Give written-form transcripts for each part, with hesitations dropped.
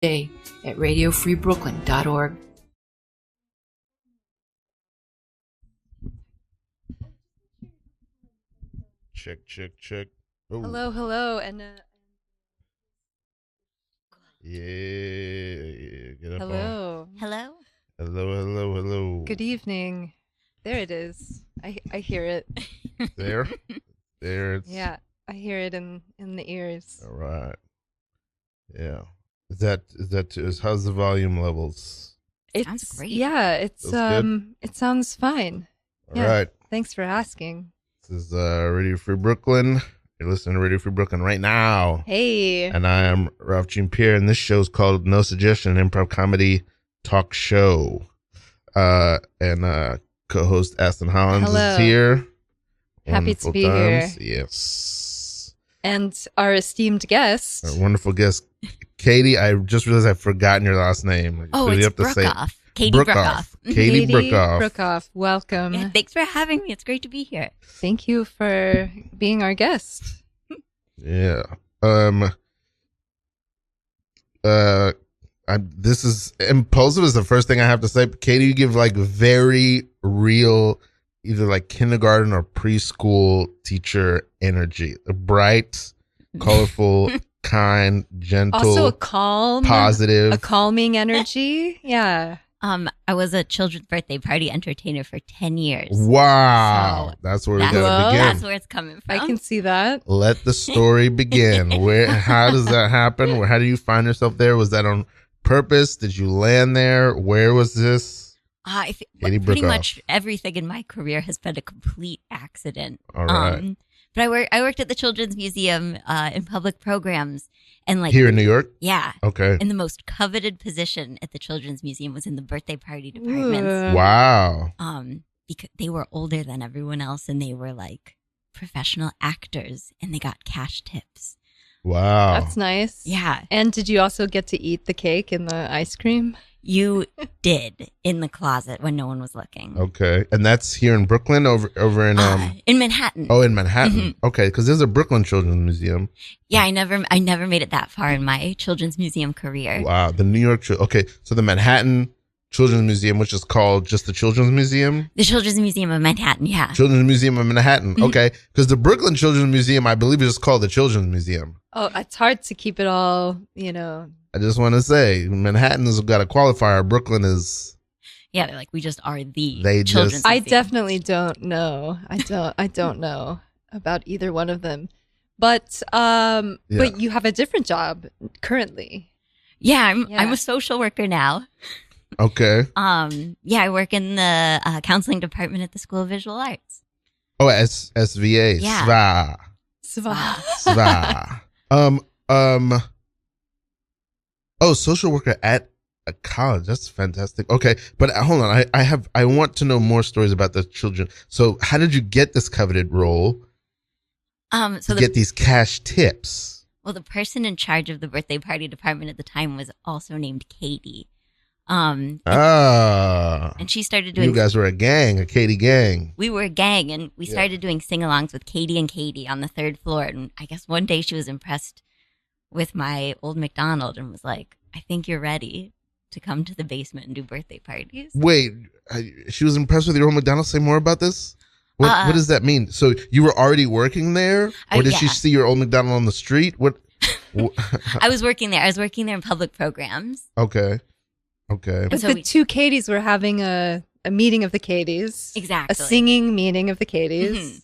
Day at radiofreebrooklyn.org. Check. Oh. Hello, and yeah. Get up hello. Hello. Good evening. There it is. I hear it. There. It's... Yeah, I hear it in the ears. All right. Yeah. How's the volume levels? It sounds great. Yeah, it sounds fine. All right. Thanks for asking. This is Radio Free Brooklyn. You're listening to Radio Free Brooklyn right now. Hey. And I am Ralph Jean Pierre, and this show is called No Suggestion, an improv comedy talk show. And co-host Aston Hollins is here. Happy to be here. Yes. And our esteemed guest. Our wonderful guest, Katie. I just realized I've forgotten your last name. Oh, it's Brookoff. Katie Brookoff. Katie Brookoff. Brookoff, welcome. Yeah, thanks for having me. It's great to be here. Thank you for being our guest. Yeah. This is impulsive is the first thing I have to say. Katie, you give like very real, either like kindergarten or preschool teacher energy. Bright, colorful, kind, gentle. Also a calm, positive. A calming energy. Yeah. I was a children's birthday party entertainer for 10 years. Wow. So that's where we gotta begin. That's where it's coming from. I can see that. Let the story begin. How does that happen? How do you find yourself there? Was that on purpose? Did you land there? Where was this? Pretty much everything in my career has been a complete accident. All right. But I worked at the Children's Museum in public programs. And like here in New York? Yeah. Okay. And the most coveted position at the Children's Museum was in the birthday party department. Wow. Because they were older than everyone else and they were like professional actors and they got cash tips. Wow. That's nice. Yeah. And did you also get to eat the cake and the ice cream? You did in the closet when no one was looking. Okay. And that's here in Brooklyn over in Manhattan. Oh, in Manhattan. Mm-hmm. Okay, because there's a Brooklyn Children's Museum. Yeah, I never made it that far in my children's museum career. Wow. The New York okay, so the Manhattan Children's Museum, which is called just the Children's Museum? The Children's Museum of Manhattan, yeah. Children's Museum of Manhattan. Mm-hmm. Okay. Because the Brooklyn Children's Museum, I believe, is just called the Children's Museum. Oh, it's hard to keep it all, I just want to say, Manhattan has got a qualifier. Brooklyn is. Yeah, they're like, we just are the children's museum. I definitely don't know. I don't know about either one of them. But but you have a different job currently. Yeah, I'm a social worker now. Okay. I work in the counseling department at the School of Visual Arts. Oh, SVA. Yeah. SVA. Oh, social worker at a college. That's fantastic. Okay, but hold on. I want to know more stories about the children. So, how did you get this coveted role? Get these cash tips. Well, the person in charge of the birthday party department at the time was also named Katie. And she started doing. You guys were a Katie gang. We were a gang, and we started doing sing-alongs with Katie and Katie on the third floor. And I guess one day she was impressed with my old McDonald and was like, I think you're ready to come to the basement and do birthday parties. Wait, she was impressed with your old McDonald? Say more about this? What does that mean? So you were already working there? Or did she see your old McDonald on the street? What? I was working there. I was working there in public programs. Okay. But so the two Katies were having a meeting of the Katies. Exactly. A singing meeting of the Katies.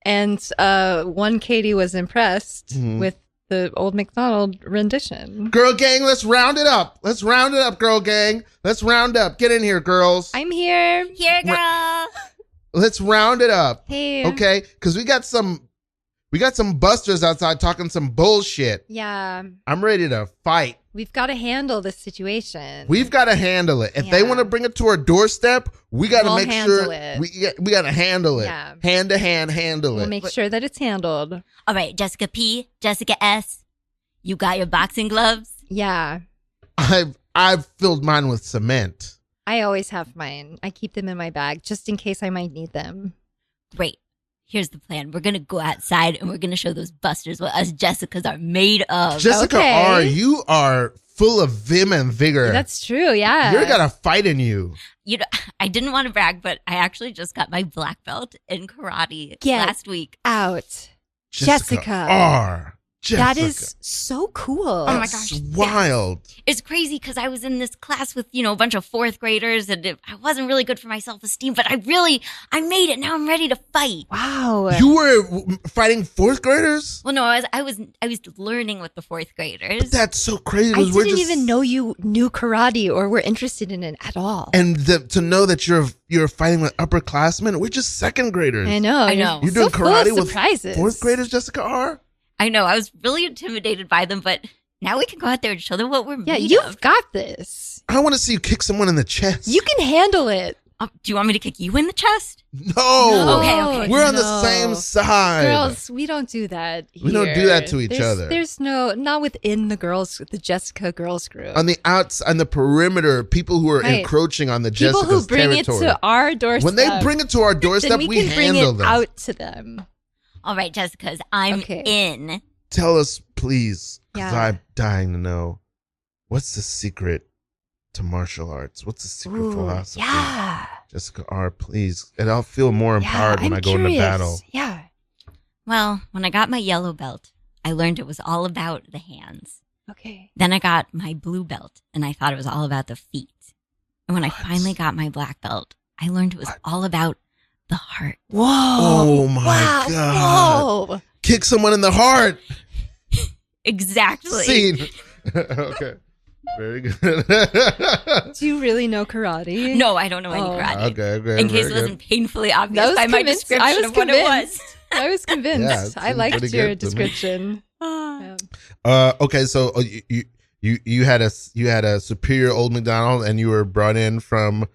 Mm-hmm. And one Katie was impressed with the old McDonald rendition. Girl gang, let's round it up. Girl gang. Let's round up. Get in here, girls. I'm here. Here, girl. Let's round it up. Hey. Okay? Because we got some busters outside talking some bullshit. Yeah. I'm ready to fight. We've got to handle this situation. We've got to handle it. If they want to bring it to our doorstep, we got to make sure we got to handle it. Yeah. Hand to hand, handle it. We'll make sure that it's handled. All right, Jessica P, Jessica S, you got your boxing gloves? Yeah. I've filled mine with cement. I always have mine. I keep them in my bag just in case I might need them. Great. Here's the plan. We're going to go outside and we're going to show those busters what us Jessicas are made of. Jessica R, you are full of vim and vigor. That's true. Yeah. You got a fight in you. You know, I didn't want to brag, but I actually just got my black belt in karate last week. Out. Jessica R. Jessica. That is so cool. Oh my gosh. Wild. It's crazy because I was in this class with, a bunch of fourth graders and I wasn't really good for my self-esteem, but I made it. Now I'm ready to fight. Wow. You were fighting fourth graders? Well, no, I was learning with the fourth graders. But that's so crazy. I didn't even know you knew karate or were interested in it at all. And to know that you're fighting with upperclassmen, we're just second graders. I know. You're doing karate with surprises. fourth graders, Jessica R? I know. I was really intimidated by them, but now we can go out there and show them what we're made you've of. got this. I want to see you kick someone in the chest. You can handle it. Do you want me to kick you in the chest? No. Okay. We're on the same side. Girls, we don't do that here. We don't do that to each other. There's not within the Jessica girls group. On the on the perimeter, people who are encroaching on the Jessica's people who bring territory. it to our doorstep. When they bring it to our doorstep, then we can bring handle it them. out to them. All right, Jessica's. I'm in. Tell us, please, because Yeah. I'm dying to know. What's the secret to martial arts? What's the secret philosophy? Yeah. Jessica R., please. And I'll feel more empowered when I'm I go into curious. battle. Yeah. Well, when I got my yellow belt, I learned it was all about the hands. Okay. Then I got my blue belt, and I thought it was all about the feet. And when I finally got my black belt, I learned it was all about the heart. Whoa. Oh, my God. Whoa. Kick someone in the heart. Exactly. Scene. Okay. Very good. Do you really know karate? No, I don't know any karate. Okay. In case it wasn't painfully obvious by my description of what it was. I was convinced. Yeah, I liked pretty your good to me. description. Okay, so you had a superior old McDonald, and you were brought in from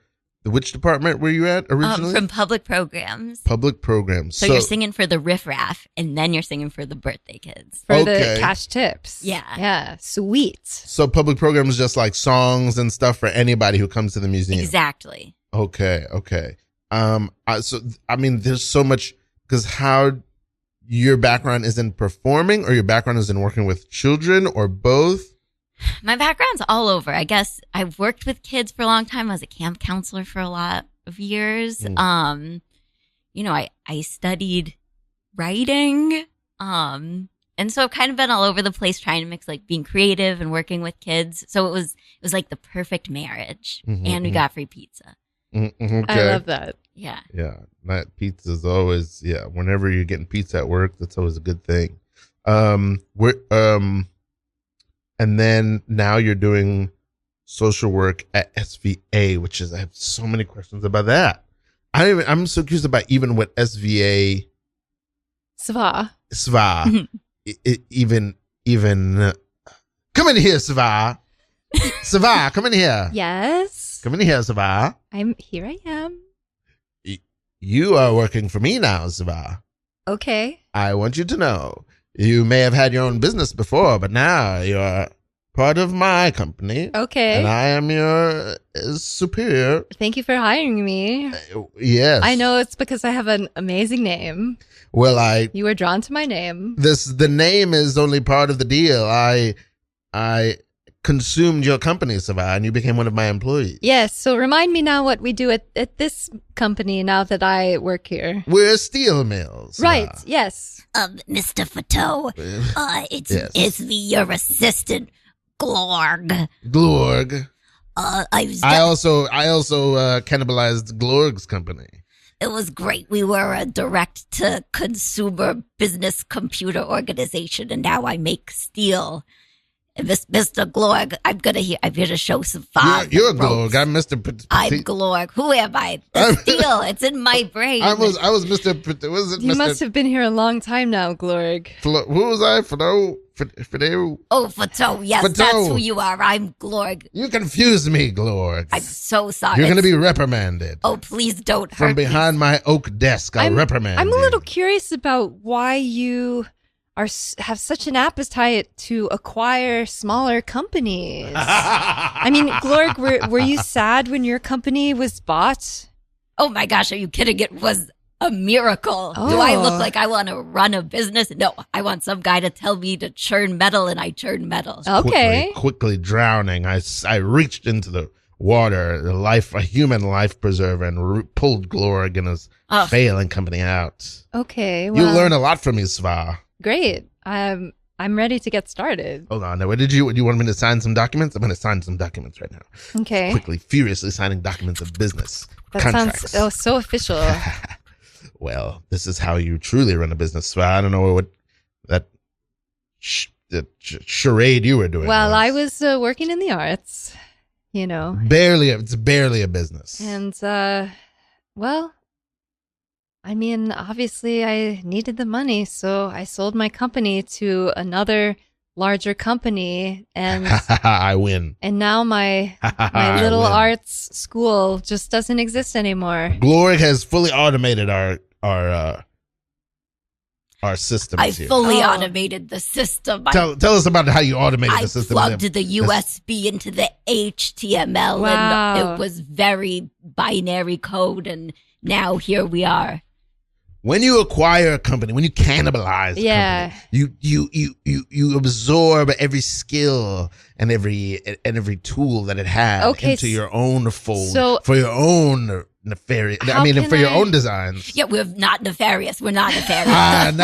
which department were you at originally? From public programs. Public programs. So you're singing for the riffraff, and then you're singing for the birthday kids. For the cash tips. Yeah. Yeah. Sweet. So public programs is just like songs and stuff for anybody who comes to the museum. Exactly. Okay. There's so much, because how your background is in performing, or your background is in working with children, or both? My background's all over. I guess I've worked with kids for a long time. I was a camp counselor for a lot of years. I studied writing. And so I've kind of been all over the place trying to mix like being creative and working with kids. So it was like the perfect marriage. And we got free pizza. Okay. I love that. Yeah. Yeah. That pizza is always, whenever you're getting pizza at work, that's always a good thing. And then now you're doing social work at SVA, which is, I have so many questions about that. I'm so curious about even what SVA Sva. even come in here, Sva. Sva, come in here. Yes. Come in here, Sva. Here I am. You are working for me now, Sva. Okay. I want you to know, you may have had your own business before, but now you're part of my company. Okay. And I am your superior. Thank you for hiring me. Yes. I know it's because I have an amazing name. Well, you were drawn to my name. The name is only part of the deal. I consumed your company, Savannah, and you became one of my employees. Yes. So remind me now what we do at this company now that I work here. We're steel mills. Right. Yes. Mr. Fateau, it's your assistant, Glorg. Glorg. I also cannibalized Glorg's company. It was great. We were a direct-to-consumer business computer organization, and now I make steel. Mr. Glorg, I'm here to show some fun. You're Glorg. I'm Mr. I'm Glorg. Who am I? The steel. It's in my brain. I was Mr. Was it You Mr. must have been here a long time now, Glorg. Who was I? Fateau? Oh, Fateau. Yes, Fateau. that's who you are. I'm Glorg. You confused me, Glorg. I'm so sorry. You're going to be reprimanded. Oh, please don't hurt From behind my oak desk, I'll reprimand I'm you. a little curious about why you have such an appetite to acquire smaller companies. I mean, Glorg, were you sad when your company was bought? Oh my gosh, are you kidding? It was a miracle. Oh. Do I look like I want to run a business? No, I want some guy to tell me to churn metal, and I churn metal. Okay. Quickly drowning, I reached into the water, a human life preserver, and pulled Glorg and his failing company out. Okay. You Well, learn a lot from me, Sva. great. I'm ready to get started. Hold on. Now, what do you want me to sign some documents? I'm going to sign some documents right now. Okay. Quickly, furiously signing documents of business. That contracts. sounds so official. Well, this is how you truly run a business. Sva. I don't know what that charade you were doing. Well, I was working in the arts, you know. It's barely a business. And, well, I mean, obviously I needed the money, so I sold my company to another larger company, and I win. and now my I little win. arts school just doesn't exist anymore. Glorg has fully automated our systems I here. fully Oh. automated the system. Tell us about how you automated I the system. plugged the USB into the HTML, Wow. and it was very binary code, and now here we are. When you acquire a company, when you cannibalize a Yeah. company, you absorb every skill and every tool that it had Okay, into your own fold so- for your own nefarious. How can for your I- own designs. Yeah, we're not nefarious. We're not nefarious.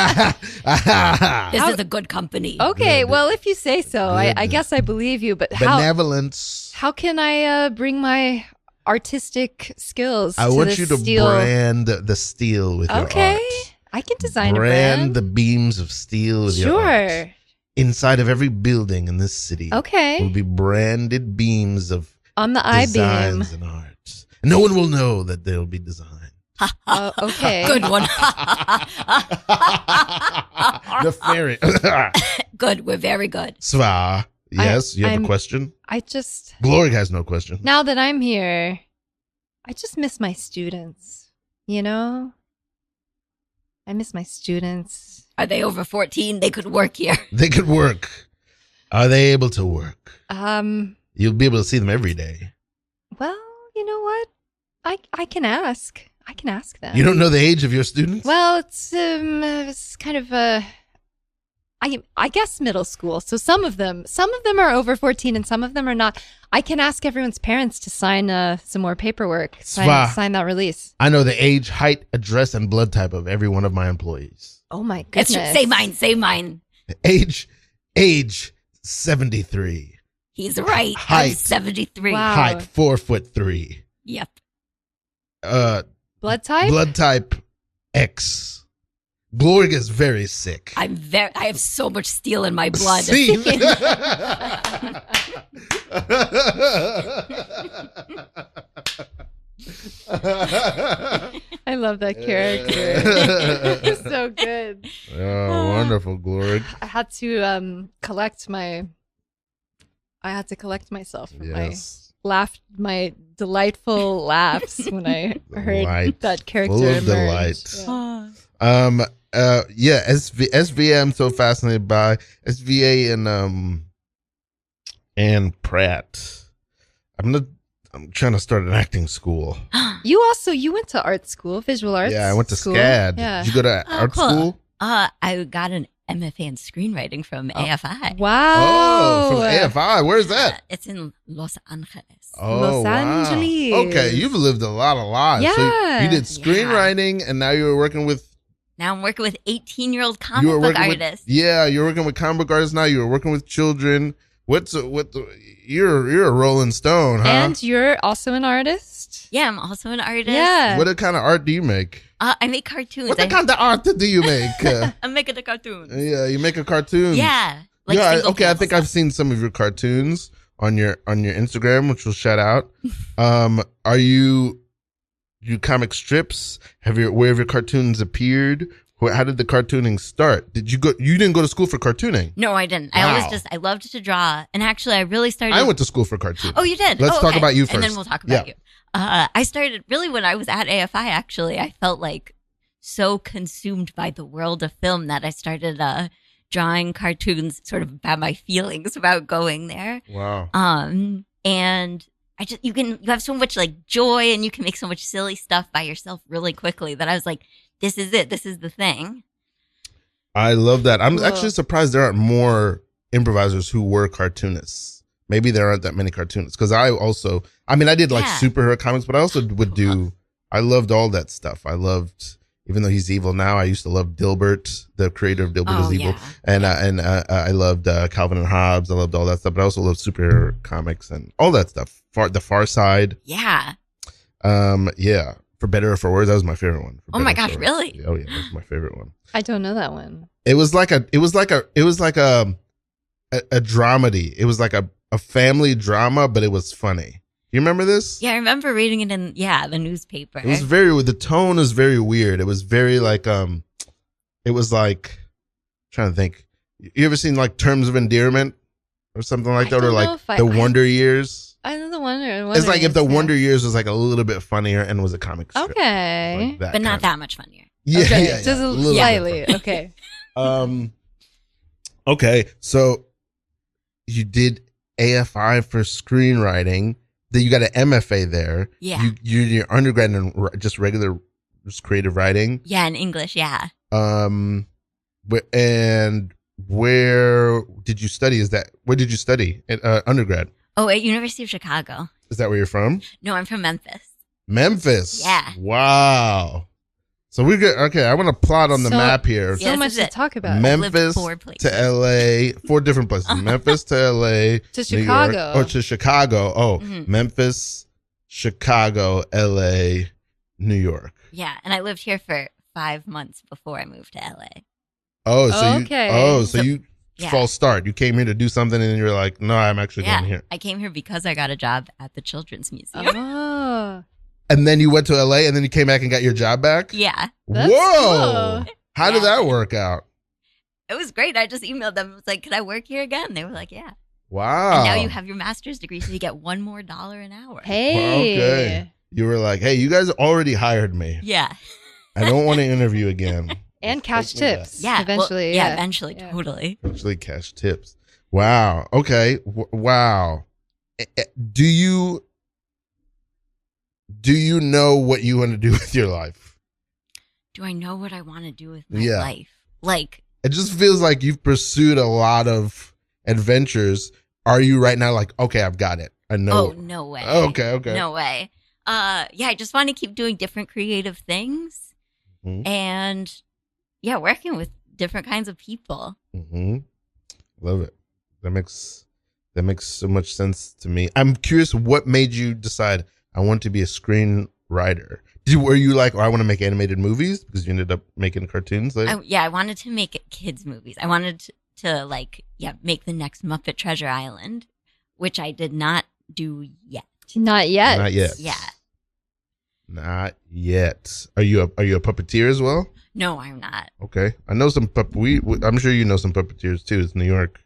This Nah. is a good company. Okay, Good. well, if you say so, I Good. guess I believe you, but how Benevolence. can I bring my artistic skills I to want the you to steel? brand the steel with Okay, your art. I can design Brand a brand. the beams of steel with your art. Sure. Inside of every building in this city will Okay. be branded beams of On the I-beam. designs and art. And no one will know that they'll be designed. Okay. Good one. Nefarious. Good. We're very good. Sva, yes, you have I'm- a question? I just, Glorg has no question. now that I'm here, I just miss my students, you know? I miss my students. Are they over 14? They could work here. They could work. Are they able to work? You'll be able to see them every day. Well, you know what? I can ask. I can ask them. You don't know the age of your students? Well, it's kind of I guess middle school. So some of them are over 14 and some of them are not. I can ask everyone's parents to sign some more paperwork. Sva. Sign that release. I know the age, height, address, and blood type of every one of my employees. Oh my It's, goodness. say mine. Age 73. He's right. I'm Height. 73. Wow. Height 4'3". Yep. Blood type? Blood type X. Glorg is very sick. I have so much steel in my blood. See? I love that character. It's so good. Oh, wonderful, Glorg. I had to collect myself from Yes. my delightful laughs when I heard Delight. that character Full of emerge. delight. Yeah. SVA. I'm so fascinated by SVA and Pratt. I'm trying to start an acting school. You went to art school, visual arts. Yeah, I went to school. SCAD. Yeah. Did you go to Oh, art cool. school? I got an MFA in screenwriting from AFI. Wow. Oh, from AFI. Where's that? It's in Los Angeles. Oh, Los wow. Angeles. Okay, you've lived a lot of lives. So Yeah. you did screenwriting, and now you're working with. Now I'm working with 18-year-old You comic were book working artists. you're working with comic book artists now. You were working with children. You're a Rolling Stone, huh? And you're also an artist. Yeah, I'm also an artist. Yeah. What kind of art do you make? I make cartoons. What kind of art do you make? I'm making the cartoons. Yeah, you make a cartoon. Yeah. Okay, I single think panel I've seen some of your cartoons on your Instagram, which we'll shout out. Are you comic strips? Where have your cartoons appeared? How did the cartooning start? You didn't go to school for cartooning? No, I didn't. Wow. I loved to draw. And actually, I really started. I went to school for cartooning. Oh, you did? Let's Oh, talk okay. about you And then first. we'll talk about Yeah. you. I started really when I was at AFI, actually. I felt like so consumed by the world of film that I started drawing cartoons sort of about my feelings about going there. Wow. And you have so much like joy and you can make so much silly stuff by yourself really quickly that I was like, this is it. This is the thing. I love that. I'm Cool. actually surprised there aren't more improvisers who were cartoonists. Maybe there aren't that many cartoonists because I did like Yeah. superhero comics, but I also would do. I loved all that stuff. I loved, even though he's evil now, I used to love Dilbert, the creator of Dilbert is Evil, and I loved Calvin and Hobbes. I loved all that stuff, but I also loved superhero comics and all that stuff. The Far Side. Yeah. Yeah. For Better or for Worse, that was my favorite one. For Oh my Better or gosh, For really? Worse. Oh yeah, that's my favorite one. I don't know that one. It was like a dramedy. It was like a family drama, but it was funny. You remember this? Yeah, I remember reading it in the newspaper. It was the tone was very weird. It was very like it was like, I'm trying to think. You ever seen like Terms of Endearment or something like I that, or don't know like if I- The Wonder Years? I know the Wonder. It's like if The Years, yeah. Wonder Years was like a little bit funnier and was a comic strip. Okay. Like that but not kind that much funnier. Yeah, Okay, yeah, yeah. just A little bit slightly. funny. Okay. Okay, so you did AFI for screenwriting. Then you got an MFA there. Yeah. You did your undergrad in just regular creative writing. Yeah, in English, yeah. And where did you study? Where did you study at undergrad? Oh, at University of Chicago. Is that where you're from? No, I'm from Memphis. Memphis. Yeah. Wow. So we're good. Okay, I want to plot on the So- map here. Yeah, So this much is to it. talk about. Memphis lived 4 places. to LA, 4 different places. Memphis to LA, To New York, Chicago. or to Chicago. Oh, Mhm. Memphis, Chicago, LA, New York. Yeah, and I lived here for 5 months before I moved to LA. Oh, so Okay. So- you yeah. false start. You came here to do something, and you're like, no, I'm actually Yeah, going here. I came here because I got a job at the Children's Museum. Oh, And then you went to LA, and then you came back and got your job back. Yeah, that's Whoa! cool. How did Yeah. that work out? it was great. I just emailed them. I was like, could I work here again? They were like, yeah. Wow. And now you have your master's degree, so you get $1 more an hour. Hey. Okay. You were like, hey, you guys already hired me. Yeah. I don't want to interview again. And cash Take me back. tips. Yeah. well, Eventually. yeah, yeah. eventually. Yeah. Totally. Actually, cash tips. Wow. Okay. Wow. Do you know what you want to do with your life? Do I know what I want to do with my Yeah. life? Like, It just feels like you've pursued a lot of adventures. Are you right now like, okay, I've got it. I know. oh, no way. Okay. No way. Yeah, I just want to keep doing different creative things Mhm. and yeah, working with different kinds of people. Mm-hmm. Love it. That makes so much sense to me. I'm curious, what made you decide I want to be a screenwriter? Were you like, oh, I want to make animated movies because you ended up making cartoons later? I wanted to make kids movies. I wanted to make the next Muppet Treasure Island, which I did not do yet. Not yet. Not yet. Yeah. Not yet. Are you a puppeteer as well? No, I'm not. Okay, I know some I'm sure you know some puppeteers too. It's New York.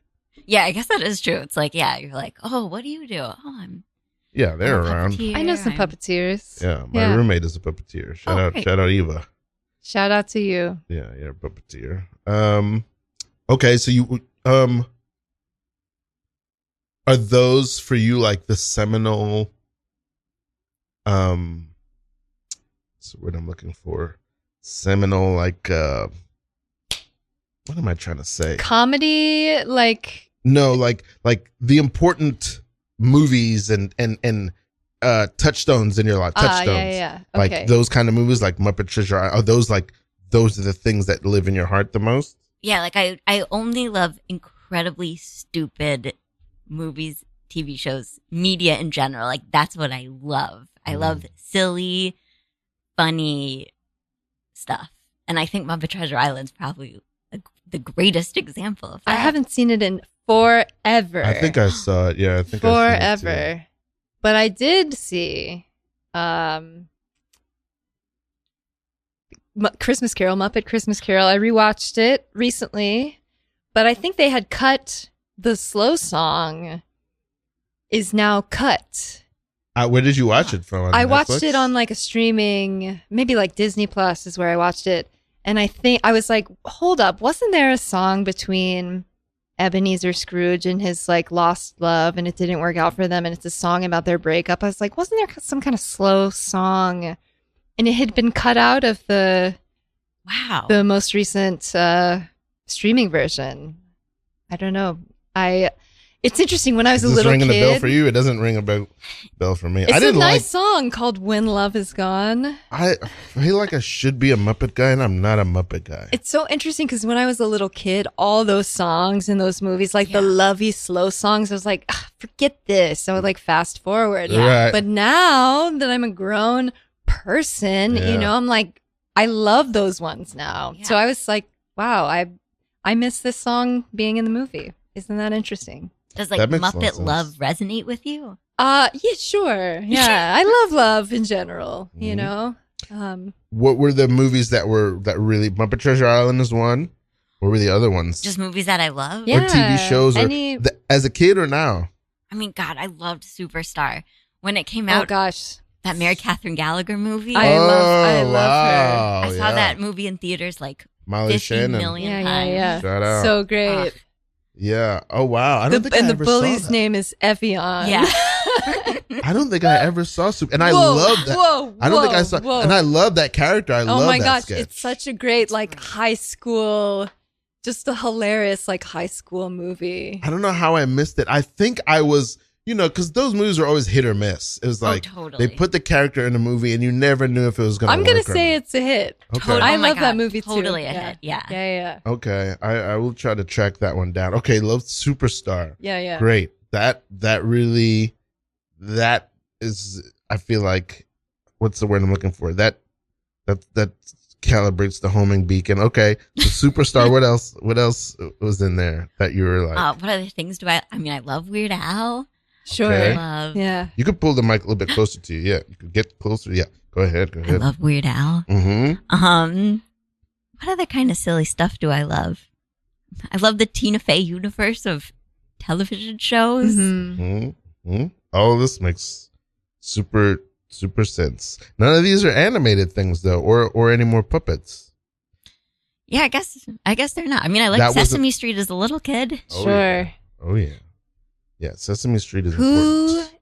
Yeah, I guess that is true. It's like, yeah, you're like, oh, what do you do? Oh, I'm Yeah, they're a around. puppeteer. I know some I'm- puppeteers. Yeah, my Yeah. roommate is a puppeteer. Shout Oh, out, great. shout out Eva. Shout out to you. Yeah, a puppeteer. Okay, so you are those for you like the seminal what's the word I'm looking for? Seminal, like what am I trying to say? Comedy, like No, like the important movies and touchstones in your life. Touchstones. yeah. Okay. Like those kind of movies, like Muppet Treasure. Are those like those are the things that live in your heart the most? Yeah, like I only love incredibly stupid movies, TV shows, media in general. Like that's what I love. I love silly, funny stuff. And I think Muppet Treasure Island's probably the greatest example of that. I haven't seen it in forever. I think I saw it. Yeah, I think I've seen it too. forever. But I did see Christmas Carol, Muppet Christmas Carol. I rewatched it recently, but I think they had cut the slow song is now cut. Where did you watch it from? On I watched Netflix? it on like a streaming, maybe like Disney Plus is where I watched it. And I think I was like, hold up, wasn't there a song between Ebenezer Scrooge and his like lost love and it didn't work out for them and it's a song about their breakup? I was like, wasn't there some kind of slow song? And it had been cut out of the Wow. The most recent streaming version. I don't know. It's interesting. When I was Is a this little ringing kid, a bell for you? It doesn't ring a bell for me. it's I didn't a nice like. song called "When Love Is Gone." I feel like I should be a Muppet guy, and I'm not a Muppet guy. It's so interesting because when I was a little kid, all those songs in those movies, like the lovey slow songs, I was like, forget this. I would like fast forward. Right. But now that I'm a grown person, I'm like, I love those ones now. Yeah. So I was like, wow, I miss this song being in the movie. Isn't that interesting? Does like That makes a lot of Muppet sense. love resonate with you? Yeah, sure. Yeah, I love in general, you know? What were the movies that really Muppet Treasure Island is one? What were the other ones? Just movies that I love? Yeah. Or TV shows, or Any- as a kid or now? I mean, God, I loved Superstar. When it came Oh, out, gosh. that Mary Catherine Gallagher movie, I love her. wow, I saw yeah. that movie in theaters like Molly 50 Shannon. million times. Yeah. Shout out. So great. Ugh. Yeah. Oh wow. I don't think I And the ever saw bully's that. name is Evian. Yeah. I don't think I ever saw Super, and I Whoa, love that. whoa, I don't think I whoa, saw, whoa. and I love that character. I love Oh my that gosh, sketch. it's such a great like high school, just a hilarious like high school movie. I don't know how I missed it. I think I was, because those movies are always hit or miss. It was like totally. they put the character in a movie, and you never knew if it was going to. I'm gonna say it's a hit. Okay. Totally. I Oh my love that God, movie too. totally a yeah. hit, yeah. Yeah. Okay, I will try to track that one down. Okay, love Superstar. Yeah. Great. That really, that is. I feel like, what's the word I'm looking for? That calibrates the homing beacon. Okay, the Superstar. What else? What else was in there that you were like? What other things do I mean, I love Weird Al. Sure. Okay. I love, Yeah. You could pull the mic a little bit closer to you. Yeah, you could get closer. Yeah, go ahead. I love Weird Al. Mm-hmm. What other kind of silly stuff do I love? I love the Tina Fey universe of television shows. Mhm. Mm-hmm. All of this makes super sense. None of these are animated things though, or any more puppets. Yeah, I guess they're not. I mean, I That liked was Sesame Street as a little kid. Oh, Sure. Oh yeah. Yeah, Sesame Street is Who important.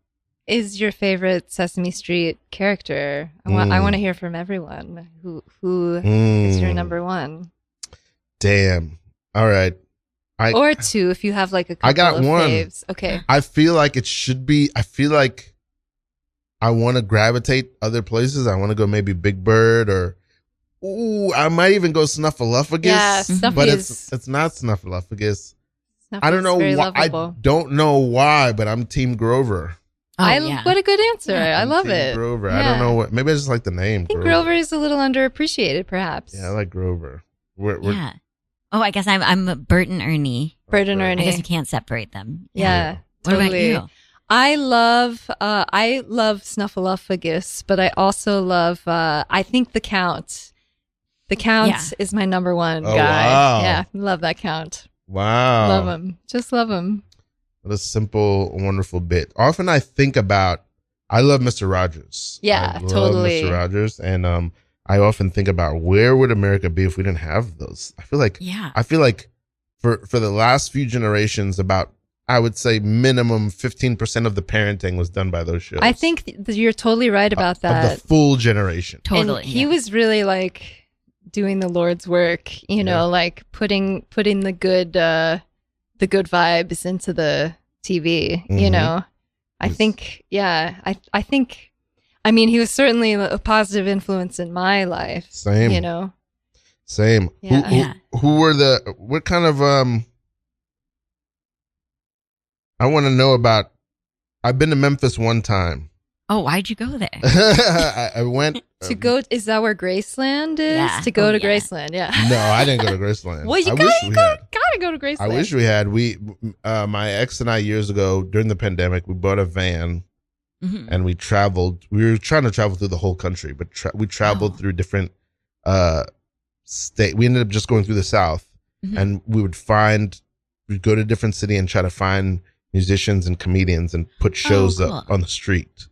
is your favorite Sesame Street character? I want to hear from everyone. Who is your number one? Damn. All right. Or two if you have like a couple I got of one. faves. Okay. I feel like it should be. I feel like I want to gravitate other places. I want to go maybe Big Bird, or I might even go Snuffleupagus. Yeah, Snuffy but is it's not Snuffleupagus. Snuffy I don't is know very why. I lovable. don't know why, but I'm Team Grover. What a good answer. I I'm love Team it. Grover. I Yeah. don't know what. Maybe I just like the name. I think Grover is a little underappreciated, perhaps. Yeah, I like Grover. Yeah. Oh, I guess I'm Bert and Ernie. Bert and Okay. Ernie. I guess you can't separate them. Yeah, What totally. about you? I love Snuffleupagus, but I also love I think the Count. The Count Yeah. is my number one Oh, guy. wow. Yeah, love that Count. Wow. Love him. Just love him. What a simple, wonderful bit. Often I think about, I love Mr. Rogers. Yeah, I love totally. Mr. Rogers. And I often think about where would America be if we didn't have those? I feel like for the last few generations, about, I would say minimum 15% of the parenting was done by those shows. I think you're totally right about that. Of the full generation. Totally. And he was really like doing the Lord's work, you know, like putting the good vibes into the TV, you Mhm. know. I think I mean he was certainly a positive influence in my life. Same. You know. Same. Yeah. Who were what kind of I want to know about. I've been to Memphis one time. Oh, why'd you go there? I went To go, is that where Graceland is? Yeah. To go Oh, to yeah. Graceland, yeah. No, I didn't go to Graceland. Well, you I gotta, wish we had. gotta go to Graceland. I wish we had. My ex and I years ago during the pandemic, we bought a van Mhm. and we traveled. We were trying to travel through the whole country, but we traveled Oh. through different state. We ended up just going through the South, Mhm. and we'd go to different city and try to find musicians and comedians and put shows cool. up on the street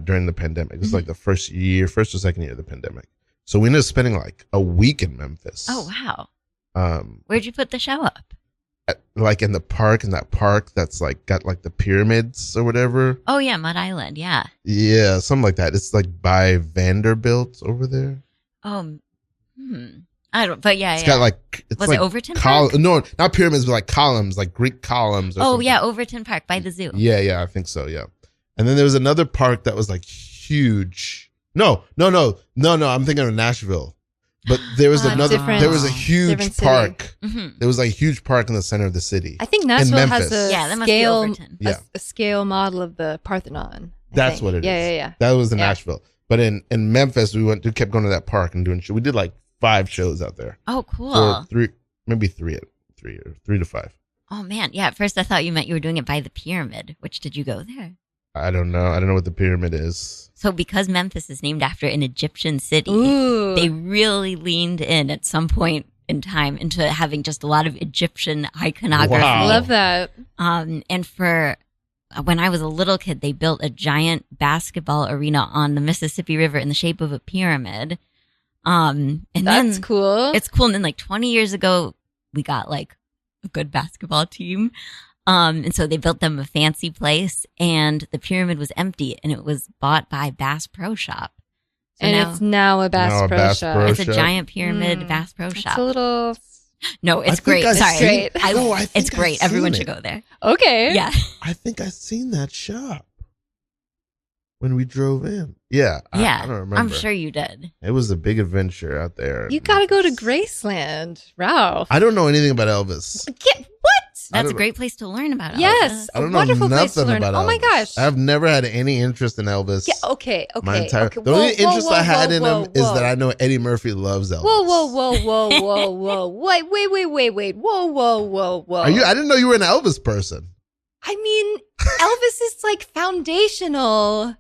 during the pandemic. It was Mhm. like the first or second year of the pandemic. So we ended up spending like a week in Memphis. Oh, wow. Where'd you put the show up? Like in the park, that's like got like the pyramids or whatever. Oh, yeah, Mud Island. Yeah. Yeah, something like that. It's like by Vanderbilt over there. Oh, I don't. But yeah, It's yeah. got like it's Was like it Overton Park? No, not pyramids, but like columns, like Greek columns. Or Oh something. yeah, Overton Park by the zoo. Yeah, I think so. Yeah, and then there was another park that was like huge. No. I'm thinking of Nashville, but there was another. different- There was a huge different city. park. Mm-hmm. There was like a huge park in the center of the city. I think Nashville has Memphis. Yeah, that a must be scale, Overton. Yeah. a scale model of the Parthenon. I That's think. what it is. Yeah. That was in Yeah. Nashville, but in Memphis, we kept going to that park and doing. We did like 5 shows out there. Oh, cool. Or 3, maybe 3 to 5. Oh man, yeah. At first, I thought you meant you were doing it by the pyramid. Which did you go there? I don't know. I don't know what the pyramid is. So, because Memphis is named after an Egyptian city, Ooh. they really leaned in at some point in time into having just a lot of Egyptian iconography. Wow. I love that. And for when I was a little kid, they built a giant basketball arena on the Mississippi River in the shape of a pyramid. And That's then cool. it's cool. And then like 20 years ago, we got like a good basketball team. And so they built them a fancy place, and the pyramid was empty, and it was bought by Bass Pro Shop. So and now it's now a Bass Now a Pro Bass Shop. Pro it's a Shop. giant pyramid Mm. Bass Pro It's Shop. a little No, it's I think great. I've Sorry, seen- No, I think it's I've great. seen Everyone it. should go there. okay. Yeah. I think I've seen that shop when we drove in. Yeah. Yeah. I don't remember. I'm sure you did. It was a big adventure out there. You got to go to Graceland, Ralph. I don't know anything about Elvis. What? I That's a don't- great place to learn about it. Yes, I don't a wonderful know place to nothing learn. about Oh my Elvis. gosh. I've never had any interest in Elvis. Yeah, okay. My entire okay. the only interest I had in him is whoa. that I know Eddie Murphy loves Elvis. Whoa. Wait. Whoa. Are you? I didn't know you were an Elvis person. I mean, Elvis is like foundational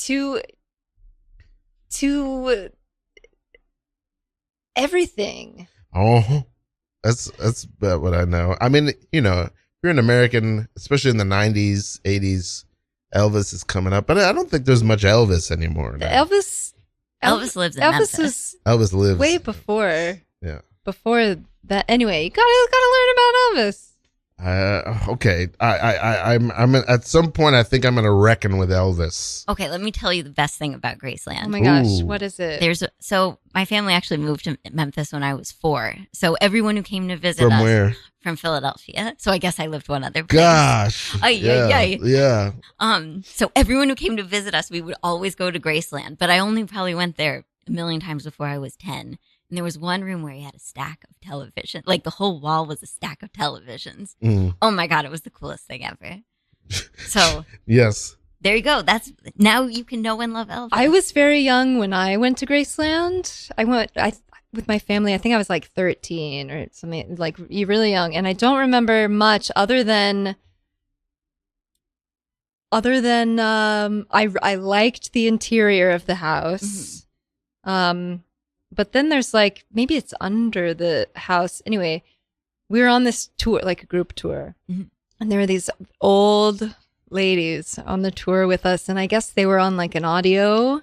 to everything. Oh, that's about what I know. I mean, you know, if you're an American, especially in the 90s, 80s, Elvis is coming up, but I don't think there's much Elvis anymore. now. Elvis Elvis lives in Elvis Memphis. was Elvis lives way before. Yeah. Before that, anyway, you gotta learn about Elvis. Okay. I'm at some point. I think I'm gonna reckon with Elvis. Okay, let me tell you the best thing about Graceland. Oh my gosh, Ooh. what is it? So my family actually moved to Memphis when I was 4. So everyone who came to visit From us where? from Philadelphia. So I guess I lived one other place. Gosh. Yeah. So everyone who came to visit us, we would always go to Graceland, but I only probably went there a million times before I was 10. And there was one room where he had a stack of television. Like the whole wall was a stack of televisions. Mm. Oh my God, it was the coolest thing ever. So Yes. there you go. That's now you can know and love Elvis. I was very young when I went to Graceland. I went with my family. I think I was like 13 or something, like you're really young, and I don't remember much other than I liked the interior of the house. But then there's like maybe it's under the house. Anyway, we were on this tour, like a group tour, Mhm. and there were these old ladies on the tour with us, and I guess they were on like an audio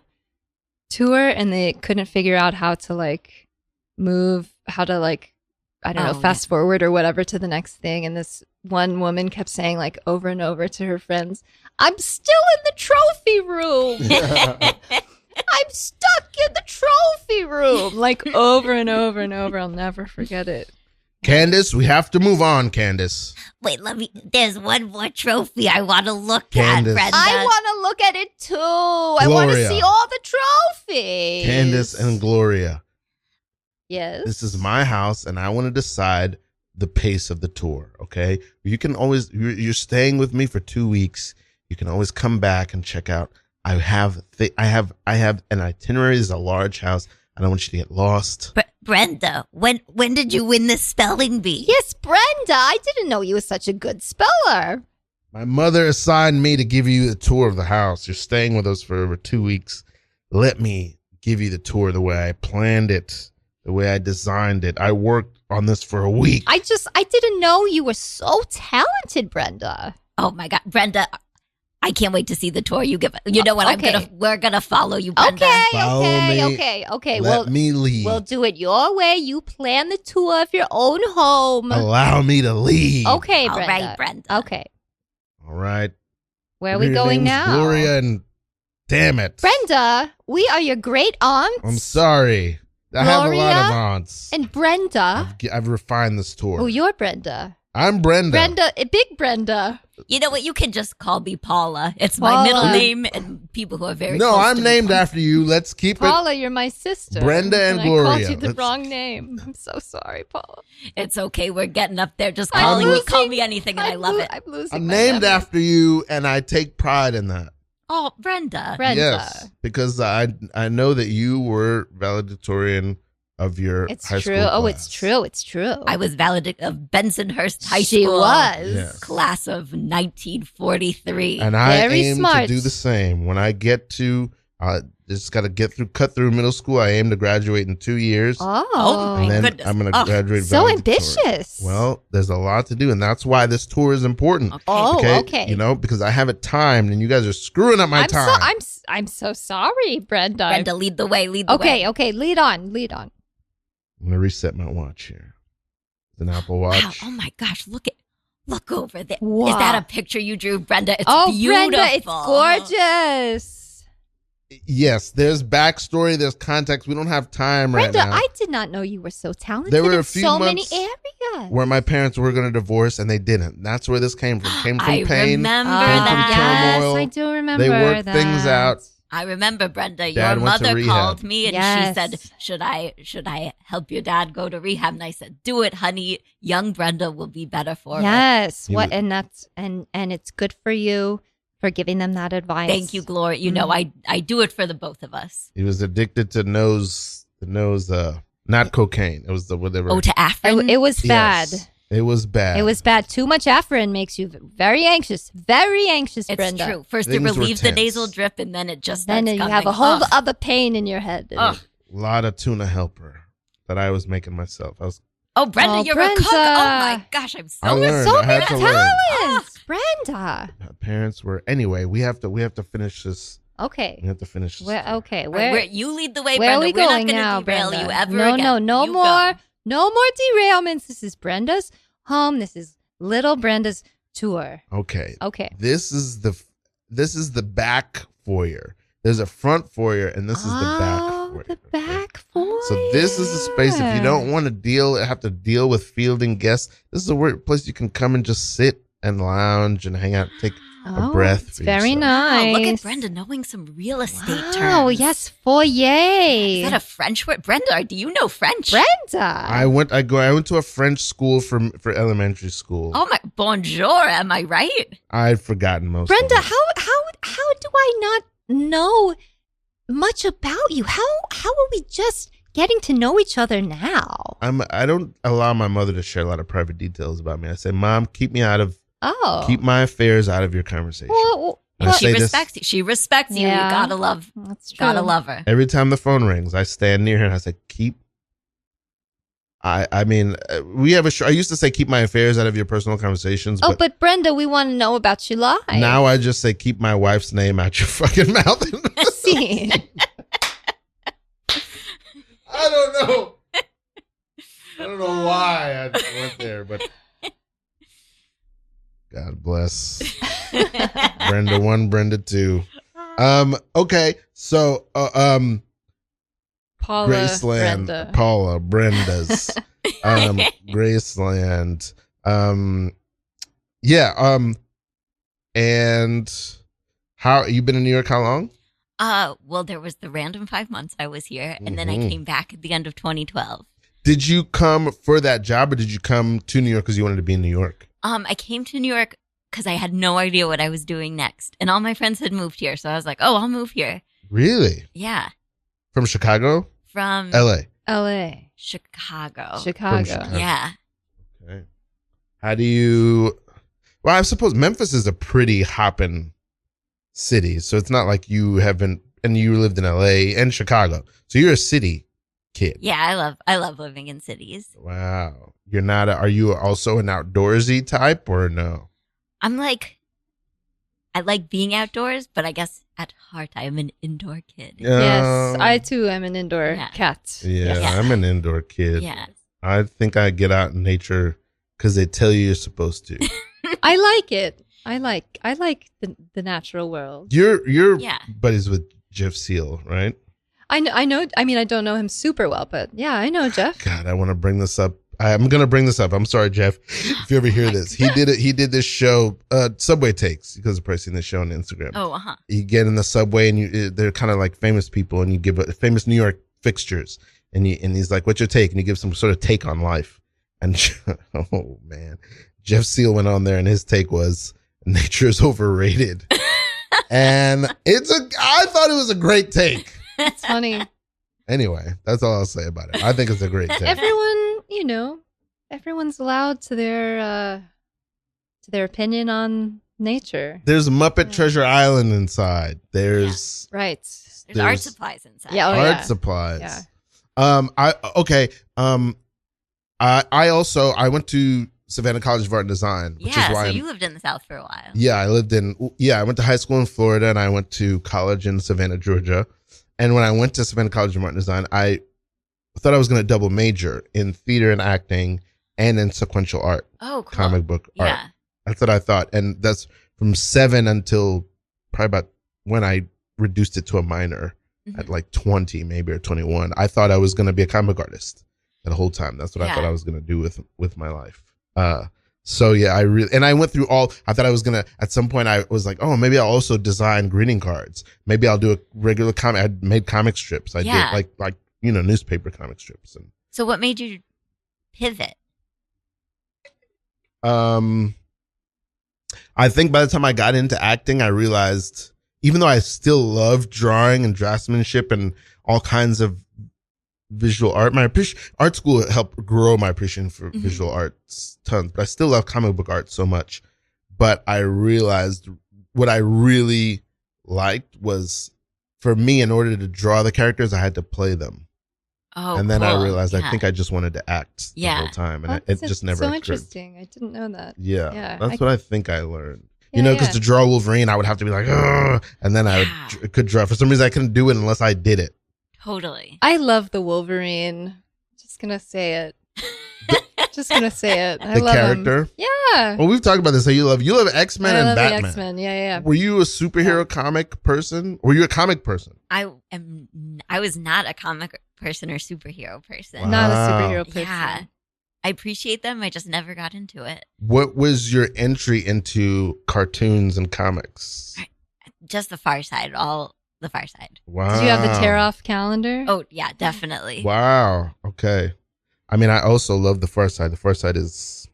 tour, and they couldn't figure out how to like move, how to like, I don't know, Oh, fast forward or whatever to the next thing. And this one woman kept saying like over and over to her friends, "I'm still in the trophy room." I'm stuck in the trophy room, like over and over and over. I'll never forget it. Candace, we have to move on, Candace. Wait, there's one more trophy I want to look Candace. at, Brenda. I want to look at it too. I want to Gloria. see all the trophies. Candace and Gloria. Yes. This is my house, and I want to decide the pace of the tour. Okay, you can always you're staying with me for 2 weeks. You can always come back and check out. I have an itinerary. This is a large house. I don't want you to get lost. Brenda, when did you win the spelling bee? Yes, Brenda. I didn't know you were such a good speller. My mother assigned me to give you the tour of the house. You're staying with us for over 2 weeks. Let me give you the tour the way I planned it, the way I designed it. I worked on this for a week. I didn't know you were so talented, Brenda. Oh my God, Brenda! I can't wait to see the tour you give. You know what? Okay. We're gonna follow you, Brenda. Follow me. Okay. Let me lead. We'll do it your way. You plan the tour of your own home. Allow me to lead. Okay, All Brenda. right, Brenda. Okay. All right. Where are we Your going name's now? Gloria, and damn it. Brenda, we are your great aunts. I'm sorry. I have a lot of Gloria, aunts. and Brenda. I've refined this tour. Oh, you're Brenda. I'm Brenda. Brenda, big Brenda. You know what? You can just call me Paula. It's Paula. my middle name, and people who are very No, close I'm to me named call me- after you. Let's keep it. Paula, you're my sister. Brenda and I Gloria. called you the Let's- wrong name. I'm so sorry, Paula. It's okay. We're getting up there. Just I'm calling me, losing- call me anything, and I love it. I'm losing. I'm my named memory. after you, and I take pride in that. Oh, Brenda. Brenda. Yes, because I know that you were valedictorian of your It's high true. school Oh, class. it's true. It's true. I was valedictorian of Bensonhurst High She School. was. Yes. Class of 1943. And I Very aim smart. to do the same. When I get to, just got to cut through middle school. I aim to graduate in 2 years. Oh, And then goodness. I'm going to Oh, graduate so valedictorian. ambitious. Well, there's a lot to do, and that's why this tour is important. Oh, okay. You know, because I have it timed, and you guys are screwing up my I'm time. I'm so sorry, Brenda. Brenda, lead the way. Lead the way. Okay. Lead on. I'm going to reset my watch here. It's an Apple Wow. Watch. Oh my gosh. Look over there. Wow. Is that a picture you drew, Brenda? It's Oh, beautiful. Brenda, it's gorgeous. Yes, there's backstory, there's context. We don't have time Brenda, right now. I did not know you were so talented There were a in few so many months areas. where my parents were going to divorce, and they didn't. That's where this came from. Came from I pain. remember Oh, came from that. turmoil. Yes, I do remember They worked that. things out. I remember, Brenda, Dad your went to mother rehab. called me and Yes. she said, should I help your dad go to rehab? And I said, do it, honey. Young Brenda will be better for it. Yes, He what was- and that's and it's good for you for giving them that advice. Thank you, Gloria. You know, I do it for the both of us. He was addicted to not cocaine. It was the whatever. Oh, to Afrin? It was bad. Yes. It was bad. It was bad. Too much Afrin makes you very anxious. Very anxious, It's Brenda. true. First Things it were relieves the tense. nasal drip and then it just Then starts you have a coming. whole Ugh. other pain in your head. Ugh. A lot of tuna helper that I was making myself. Oh, Brenda, Oh, you're Brenda. a cook. Oh my gosh, I'm I so learned. So I had many to learn. talents, Brenda. My parents were anyway. We have to finish this. Okay. We have to finish this. Where? tour. Okay. All Where? right, you lead the way, Where Brenda. are we We're going not now, going to derail Brenda? you ever no, again. no You more. go. No more derailments. This is Brenda's home. This is little Brenda's tour. Okay. Okay. This is the back foyer. There's a front foyer, and this is the back foyer. The back foyer. So this is the space. If you don't want to have to deal with fielding guests, this is a place you can come and just sit and lounge and hang out, take a breath. It's for very yourself. Wow, nice. look at Brenda knowing some real estate terms. Oh yes, foyer. Is that a French word? Brenda, do you know French? Brenda. I went to a French school for elementary school. Oh my, bonjour, am I right? I'd forgotten most. Brenda, of it. how do I not know much about you? How are we just getting to know each other now? I don't allow my mother to share a lot of private details about me. I say, Mom, keep my affairs out of your conversation. Well, And I She say this respects you. She respects you. Yeah. You gotta love, that's true. gotta love her. every time the phone rings. I stand near her and I say, I mean, we have a show. I used to say, keep my affairs out of your personal conversations. Oh, but Brenda, we want to know about your life. now I just say, keep my wife's name out your fucking mouth. See. I don't know. I don't know why I went there, but God bless Brenda 1, Brenda 2. Okay, so Paula, Graceland, Brenda. Paula, Brenda's, Graceland, and how you been in New York? How long? Well, there was the random 5 months I was here, and then I Mhm. came back at the end of 2012. Did you come for that job, or did you come to New York because you wanted to be in New York? I came to New York because I had no idea what I was doing next, and all my friends had moved here, so I was like, "Oh, I'll move here." Really? Yeah, From Chicago, from L.A. L.A. Chicago. Chicago. Chicago. Yeah, Okay. How do you? Well, I suppose Memphis is a pretty hopping city, so it's not like you haven't. And you lived in L.A. and Chicago, so you're a city kid. yeah. I love living in cities. Wow. You're not. Are you also an outdoorsy type or no? I like being outdoors, but I guess at heart I am an indoor kid. Yes, I too am an indoor Yeah. cat. Yeah, Yeah. I'm an indoor kid. Yeah. I think I get out in nature because they tell you you're supposed to. I like it. I like the natural world. You're Yeah. buddies with Jeff Seal, right? I know. I mean, I don't know him super well, but yeah, I know Jeff. God, I want to bring this up. I'm going to bring this up. I'm sorry, Jeff, if you ever hear this. He did it. He did this show, Subway Takes. You guys have probably seen this show on Instagram. Oh, uh-huh. You get in the subway and they're kind of like famous people, and you give famous New York fixtures, and he's like, "What's your take?" And you give some sort of take on life. And oh man, Jeff Seal went on there, and his take was nature is overrated. And I thought it was a great take. It's funny. Anyway, that's all I'll say about it. I think it's a great take. Everyone's allowed to their opinion on nature. There's Muppet Treasure Island inside. There's right. There's art supplies inside. Yeah, art supplies. Yeah. I went to Savannah College of Art and Design, which is why you lived in the South for a while. Yeah, I went to high school in Florida, and I went to college in Savannah, Georgia. And when I went to Savannah College of Art and Design, I thought I was going to double major in theater and acting and in sequential art. Oh, cool. Comic book art. Yeah. That's what I thought. And that's from 7 until probably about when I reduced it to a minor at like 20 maybe or 21. I thought I was going to be a comic artist the whole time. That's what I thought I was going to do with my life. So yeah, I went through I thought I was going to, at some point I was like, oh, maybe I'll also design greeting cards. Maybe I'll do a regular comic. I made comic strips. I did like, newspaper comic strips. And so what made you pivot? I think by the time I got into acting, I realized, even though I still love drawing and draftsmanship and all kinds of visual art, art school helped grow my appreciation for visual arts tons, but I still love comic book art so much. But I realized what I really liked was, for me, in order to draw the characters, I had to play them. Oh, and then I cool. realized I think I just wanted to act the whole time, and it just never so occurred. Interesting. I didn't know that. Yeah, that's what I think I learned. Yeah, because to draw Wolverine, I would have to be like, ugh, and then I could draw. For some reason, I couldn't do it unless I did it. Totally. I love the Wolverine. Just gonna say it. Just gonna say it. I love character. Him. Yeah. Well, we've talked about this. So you love X-Men and Batman. The X-Men. Yeah. Were you a superhero comic person? Were you a comic person? I was not a comic person or superhero person. Wow. Not a superhero person. Yeah. I appreciate them. I just never got into it. What was your entry into cartoons and comics? Just the Far Side, all the Far Side. Wow. Did you have the tear off calendar? Oh, yeah, definitely. Wow. Okay. I mean, I also love the Far Side. The Far Side is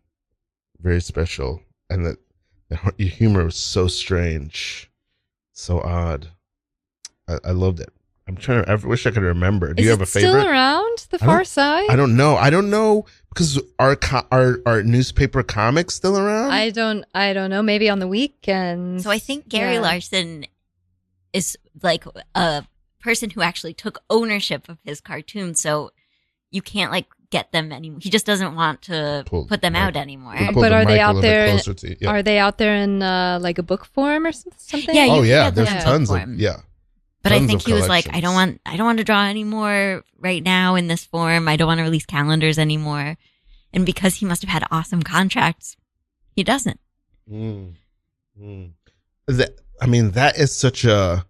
very special, and the humor was so strange, so odd. I loved it. I wish I could remember. Do you have a favorite? Still around, the Far Side? I don't know because are newspaper comics still around? I don't know. Maybe on the weekends. So I think Gary Larsen is like a person who actually took ownership of his cartoons. So you can't like get them anymore. He just doesn't want to put them out anymore. But are they out there? Are they out there in like a book form or something? Yeah. There's tons of But I think he was like, I don't want to draw anymore right now in this form. I don't want to release calendars anymore. And because he must have had awesome contracts, he doesn't. That is such a.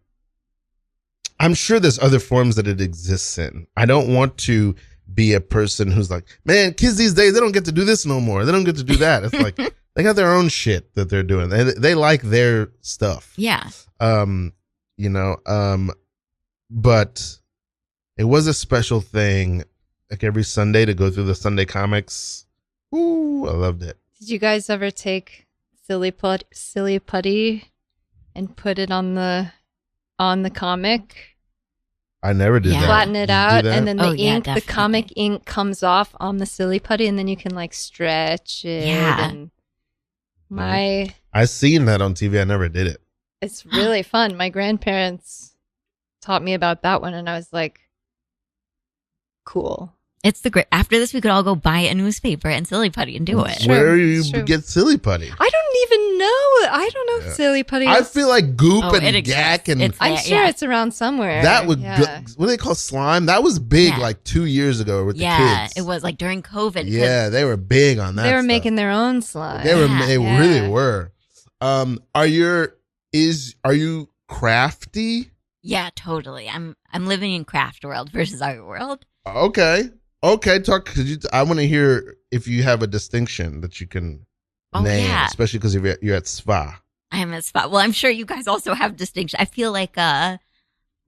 I'm sure there's other forms that it exists in. I don't want to be a person who's like, man, kids these days, they don't get to do this no more. They don't get to do that. It's like they got their own shit that they're doing. They like their stuff. Yeah. But it was a special thing, like every Sunday to go through the Sunday comics. Ooh, I loved it. Did you guys ever take silly putty and put it on the comic? I never did that. Flatten it out, and then the ink, definitely. the comic ink comes off on the silly putty, and then you can like stretch it. Yeah. And I seen that on TV. I never did it. It's really fun. My grandparents taught me about that one, and I was like, cool. It's the great. After this, we could all go buy a newspaper and silly putty and do it. Where do you get silly putty? I don't even know. I don't know if silly putty is. I feel like goop and gack and I'm sure it's around somewhere. that would what do they call slime? That was big like 2 years ago with the kids. Yeah, it was like during COVID. Yeah, they were big on that. They were stuff. making their own slime. They really were. Are you crafty? Yeah, totally. I'm living in craft world versus art world. Okay. Talk, because I want to hear if you have a distinction that you can name, Yeah. especially because you're at SVA. I'm at spot. Well, I'm sure you guys also have distinction. I feel like I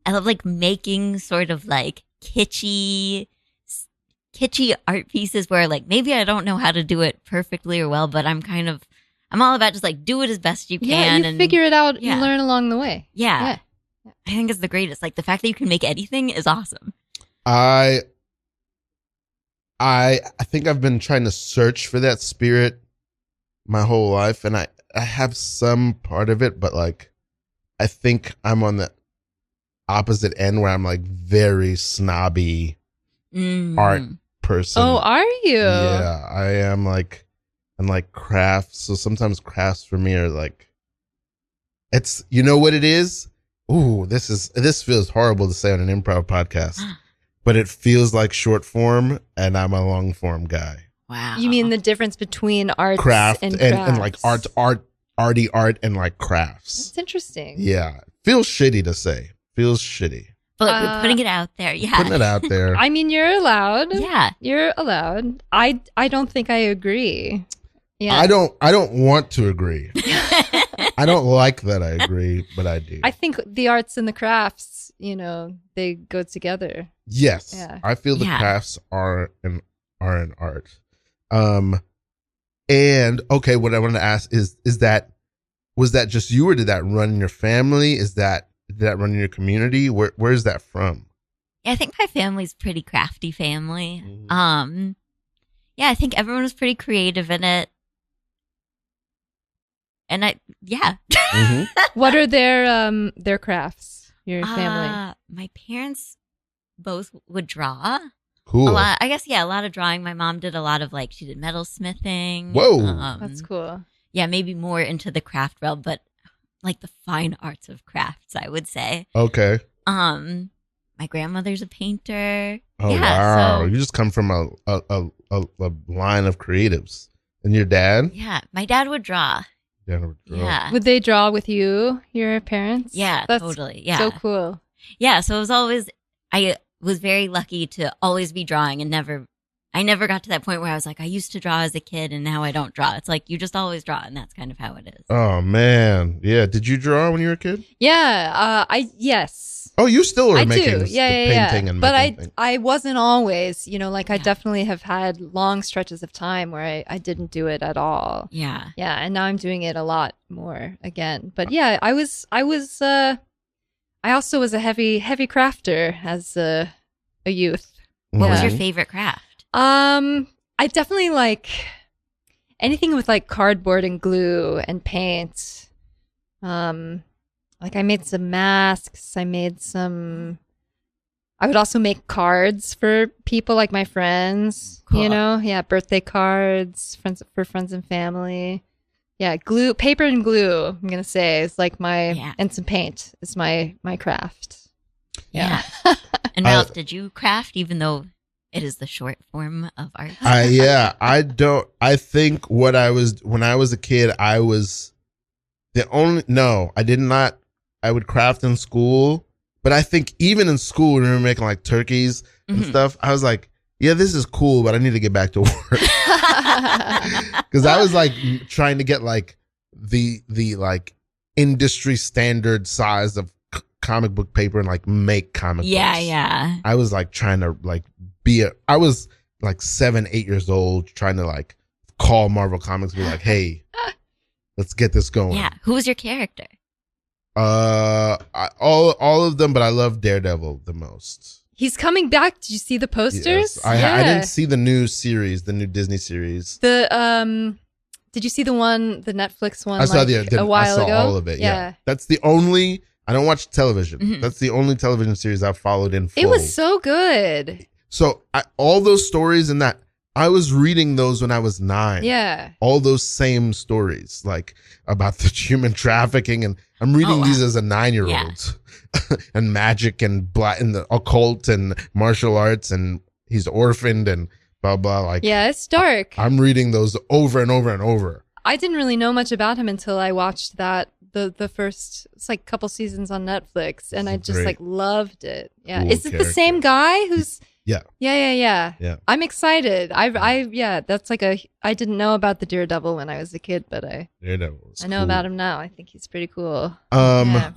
love like making sort of like kitschy art pieces where like maybe I don't know how to do it perfectly or well, but I'm all about just like do it as best you can. Yeah, you and figure it out. yeah. You learn along the way. Yeah. I think it's the greatest. Like the fact that you can make anything is awesome. I think I've been trying to search for that spirit my whole life, and I have some part of it, but like I think I'm on the opposite end where I'm like very snobby art person. Oh, are you? Yeah, I am like, and like crafts. So sometimes crafts for me are like, it's, you know what it is? Ooh, this feels horrible to say on an improv podcast, but it feels like short form, and I'm a long form guy. Wow. You mean the difference between art Craft and and like arty art and like crafts. It's interesting. Yeah, feels shitty to say. Feels shitty. But we're putting it out there. Yeah. Putting it out there. I mean, you're allowed. Yeah. You're allowed. I don't think I agree. Yeah. I don't want to agree. I don't like that I agree, but I do. I think the arts and the crafts, they go together. Yes. Yeah. I feel the Yeah. crafts are an art. And okay, what I wanted to ask is that, was that just you, or did that run in your family? Did that run in your community? Where is that from? Yeah, I think my family's pretty crafty family. Mm-hmm. Yeah, I think everyone was pretty creative in it. And Mm-hmm. What are their crafts? Your family? My parents both would draw. Cool. A lot, I guess, a lot of drawing. My mom did a lot of she did metal smithing. Whoa. That's cool. Yeah, maybe more into the craft realm, but like the fine arts of crafts, I would say. Okay. My grandmother's a painter. Oh Yeah, wow! so- You just come from a line of creatives. And your dad? Yeah, my dad would draw. Yeah. Would they draw with you, your parents? Yeah, That's totally. Yeah. so cool. Yeah, so it was always, I was very lucky to always be drawing and I never got to that point where I was like, I used to draw as a kid and now I don't draw. It's like, you just always draw, and that's kind of how it is. Oh man, yeah. Did you draw when you were a kid? Yeah, yes. Oh, you still are I making do. the Yeah. painting and but making things. I wasn't always, I definitely have had long stretches of time where I didn't do it at all. Yeah. Yeah, and now I'm doing it a lot more again. But yeah, I also was a heavy crafter as a youth. What was Yeah. your favorite craft? I definitely like anything with like cardboard and glue and paint. Like I made some masks. I would also make cards for people, like my friends, Cool. birthday cards, for friends and family. Yeah, paper and glue, I'm going to say, is like and some paint is my craft. Yeah. And Ralph, did you craft, even though it is the short form of art? I think when I was a kid, I did not. I would craft in school, but I think even in school, when we were making like turkeys and stuff, I was like, yeah, this is cool, but I need to get back to work. Because I was like trying to get like the like industry standard size of comic book paper and like make comic books. Yeah. I was like trying to like I was like 7-8 years old trying to like call Marvel Comics and be like, hey, let's get this going. Yeah. Who was your character? All of them, but I love Daredevil the most. He's coming back. Did you see the posters? Yes. I didn't see the new series, the new Disney series. Did you see the Netflix one? I saw a while ago. All of it. Yeah. That's the only. I don't watch television. Mm-hmm. That's the only television series I've followed in full. It was so good. So all those stories in that, I was reading those when I was 9. Yeah. All those same stories, like about the human trafficking, and I'm reading these as a 9-year-old, Yeah. and magic and the occult and martial arts, and he's orphaned and blah blah. Like, Yeah, it's dark. I'm reading those over and over and over. I didn't really know much about him until I watched that the first, it's like a couple seasons on Netflix, and I just Great. like loved it. Yeah, Cool is it the same guy who's? Yeah. Yeah. I'm excited. That's like I didn't know about the Daredevil when I was a kid, but I know about him now. I think he's pretty cool. Yeah.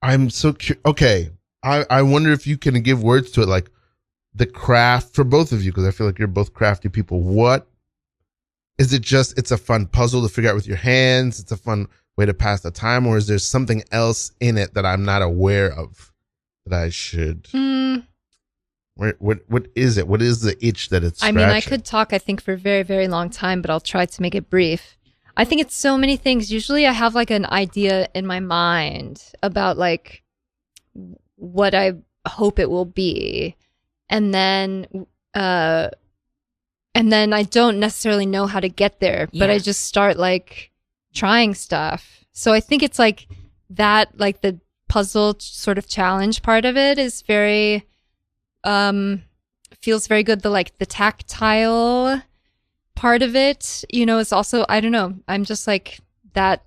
I'm so curious. Okay. I wonder if you can give words to it, like the craft for both of you, because I feel like you're both crafty people. What is it? Just it's a fun puzzle to figure out with your hands. It's a fun way to pass the time, or is there something else in it that I'm not aware of that I should? What is it? What is the itch that it's scratching? I mean, I could talk, I think, for a very, very long time, but I'll try to make it brief. I think it's so many things. Usually I have like an idea in my mind about like what I hope it will be. And then I don't necessarily know how to get there, but I just start like trying stuff. So I think it's like that, like the puzzle sort of challenge part of it is very, feels very good. The like the tactile part of it, you know, is also, I don't know, I'm just like that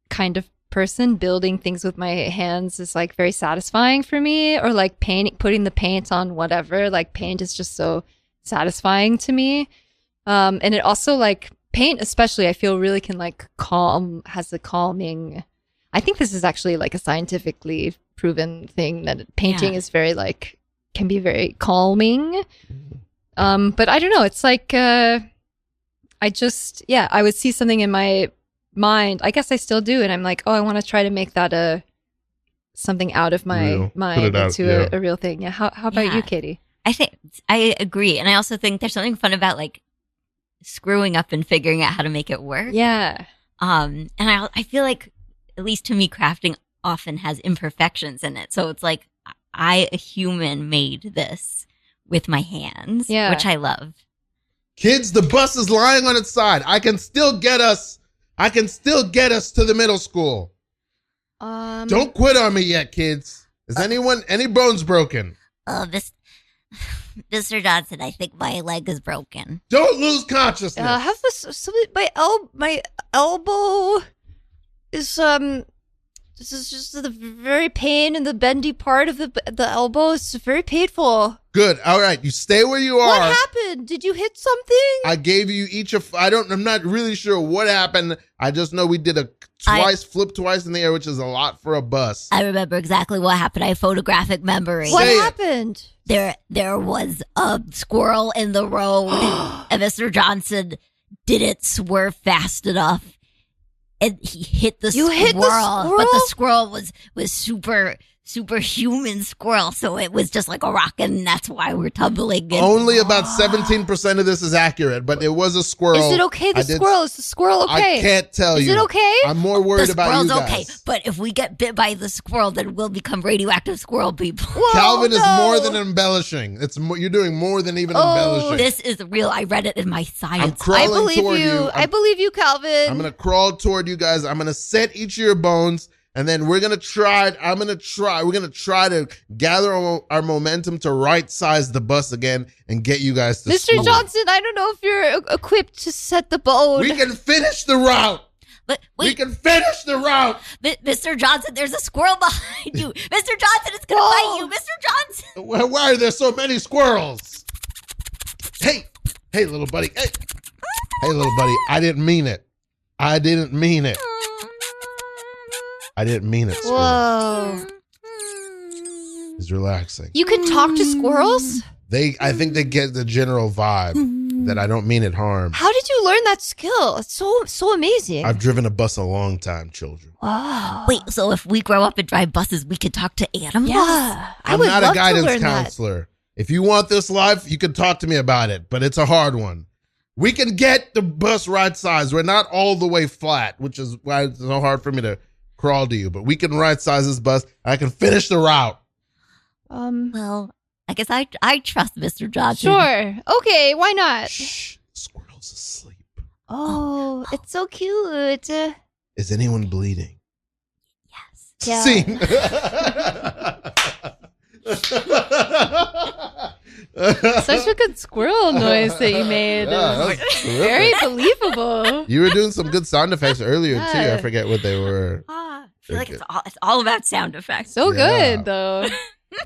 kind of person. Building things with my hands is like very satisfying for me, or like putting the paint on whatever, like paint is just so satisfying to me. And it also like paint especially, I feel really can like has a calming, I think this is actually like a scientifically proven thing that painting is very like, can be very calming. But I don't know, it's like, I would see something in my mind. I guess I still do. And I'm like, oh, I want to try to make that something out of my mind into a real thing. Yeah. How about you, Katie? I think I agree. And I also think there's something fun about like screwing up and figuring out how to make it work. Yeah. And I feel like, at least to me, crafting often has imperfections in it. So it's like, I, a human, made this with my hands, which I love. Kids, the bus is lying on its side. I can still get us to the middle school. Don't quit on me yet, kids. Is any bones broken? Mr. Johnson, I think my leg is broken. Don't lose consciousness. Have this, my elbow is this is just the very pain in the bendy part of the elbow. It's very painful. Good. All right. You stay where you are. What happened? Did you hit something? I gave you each I'm not really sure what happened. I just know we did flip twice in the air, which is a lot for a bus. I remember exactly what happened. I have photographic memory. What happened? There was a squirrel in the road, and Mr. Johnson didn't swerve fast enough. And he hit the squirrel. Hit the squirrel? But the squirrel was superhuman squirrel, so it was just like a rocket, and that's why we're tumbling. Only about 17% of this is accurate, but it was a squirrel. Is it okay? Is the squirrel okay? I can't tell you. Is it okay? I'm more worried about you guys. Okay, but if we get bit by the squirrel, then we'll become radioactive squirrel people. Whoa, Calvin is more than embellishing. You're doing more than even embellishing. This is real. I read it in my science. I'm crawling toward you. I believe you, Calvin. I'm gonna crawl toward you guys. I'm gonna set each of your bones. And then we're going to try to gather our momentum to right size the bus again and get you guys to Mr. school. Johnson, I don't know if you're equipped to set the bone. We can finish the route. But wait. We can finish the route. Mr. Johnson, there's a squirrel behind you. Mr. Johnson, it's going to bite you. Mr. Johnson. Why are there so many squirrels? Hey, little buddy. Hey, little buddy. I didn't mean it. I didn't mean it, squirrel. Whoa. It's relaxing. You can talk to squirrels? I think they get the general vibe that I don't mean it harm. How did you learn that skill? It's so amazing. I've driven a bus a long time, children. Wow. Wait, so if we grow up and drive buses, we could talk to animals? Yeah. I'm not a guidance counselor. If you want this life, you can talk to me about it, but it's a hard one. We can get the bus right size. We're not all the way flat, which is why it's so hard for me to crawl to you, but we can right size this bus. I can finish the route. Well, I guess I trust Mr. Johnson. Sure. Okay, why not? Shh. Squirrel's asleep. Oh, it's so cute. Is anyone bleeding? Yes. Yeah. Scene. Such a good squirrel noise that you made. Yeah, It that was was very terrific. believable. You were doing some good sound effects earlier too. I Yeah. forget what they were. I feel like it's all about sound effects. So Yeah. good, though.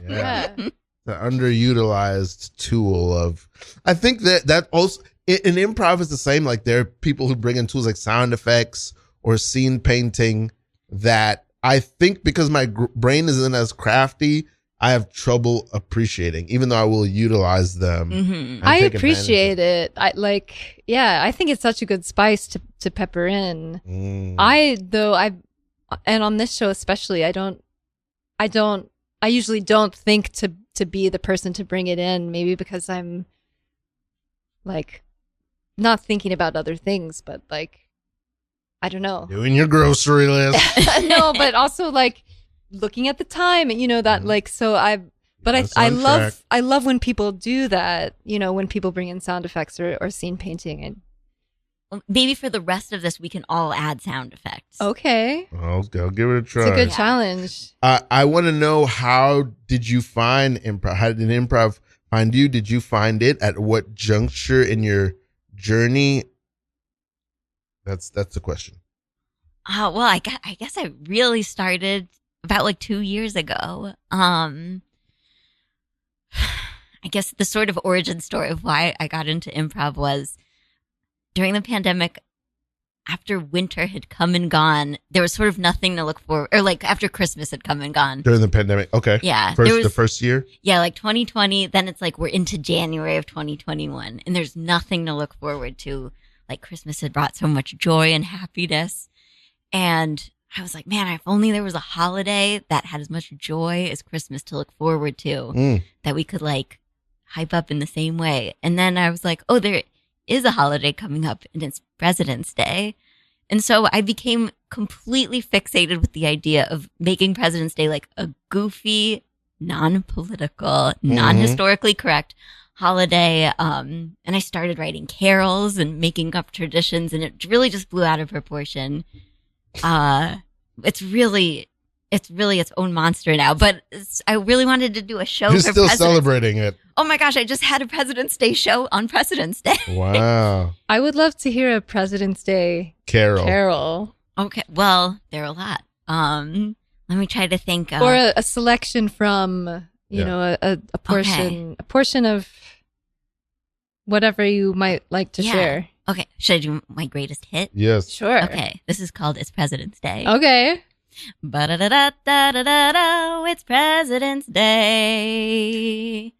Yeah. Yeah. The underutilized tool of, I think that also in improv is the same. Like there are people who bring in tools like sound effects or scene painting that I think because my brain isn't as crafty, I have trouble appreciating, even though I will utilize them. Mm-hmm. and I take appreciate advantage it. I think it's such a good spice to pepper in. of it. And on this show especially, I usually don't think to be the person to bring it in, maybe because I'm like not thinking about other things, but like, I don't know. Doing your grocery list. No, but also like looking at the time, and that like, so That's I on love track. I love when people do that, when people bring in sound effects or scene painting. And Well, maybe for the rest of this, we can all add sound effects. okay, I'll give it a try. it's a good Yeah. challenge. I want to know, how did you find improv? How did improv find you? Did you find it at what juncture in your journey? That's the question. Well, I guess I really started about like 2 years ago. I guess the sort of origin story of why I got into improv was during the pandemic. After winter had come and gone, there was sort of nothing to look for, or like after Christmas had come and gone. During the pandemic. Okay. Yeah, The first year. Yeah, like 2020, then it's like we're into January of 2021 and there's nothing to look forward to. Like Christmas had brought so much joy and happiness. And I was like, man, if only there was a holiday that had as much joy as Christmas to look forward to, that we could like hype up in the same way. And then I was like, oh, there is a holiday coming up and it's President's Day. And so I became completely fixated with the idea of making President's Day like a goofy, non-political, non-historically correct holiday. And I started writing carols and making up traditions, and it really just blew out of proportion. It's really its own monster now, but I really wanted to do a show. You're for still President's- celebrating it. Oh my gosh, I just had a President's Day show on President's Day. Wow. I would love to hear a President's Day Carol. carol Okay, well, there are a lot. Let me try to think. or a selection from a portion of whatever you might like to Yeah. share. Okay, should I do my greatest hit? Yes. Sure. Okay, this is called It's President's Day. Okay. Ba-da-da-da-da-da-da, it's President's Day.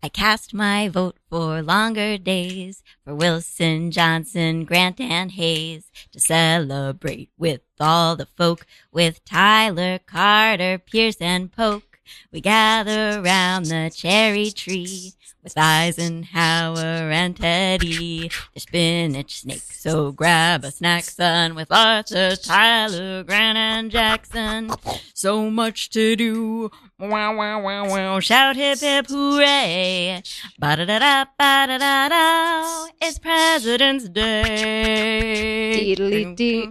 I cast my vote for longer days, for Wilson, Johnson, Grant, and Hayes, to celebrate with all the folk, with Tyler, Carter, Pierce, and Polk. We gather round the cherry tree, with Eisenhower and Teddy, the spinach snake. So grab a snack, son, with Arthur, Tyler, Grant, and Jackson. So much to do. Wow, wow, wow, wow. Shout hip, hip, hooray. Ba-da-da-da, ba-da-da-da. It's President's Day. Deedly-dee.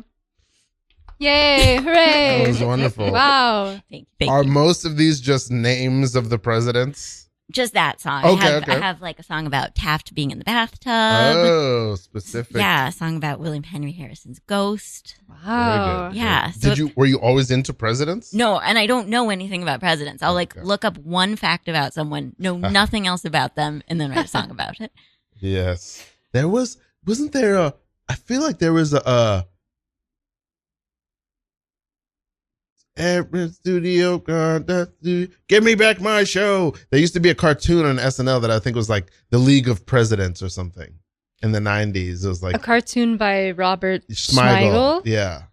Yay! Hooray! That was wonderful. Wow. Thank you. Are most of these just names of the presidents? Just that song. Okay, I okay. have like a song about Taft being in the bathtub. Oh, specific. Yeah, a song about William Henry Harrison's ghost. Wow. Very good. Yeah. So Were you always into presidents? no, and I don't know anything about presidents. I'll like Okay. look up one fact about someone, know nothing else about them, and then write a song about it. Yes. Wasn't there I feel like there was every studio give me back my show. There used to be a cartoon on SNL that I think was like the League of Presidents or something in the 90s. It was like A cartoon by Robert Smigel. Smigel. Yeah.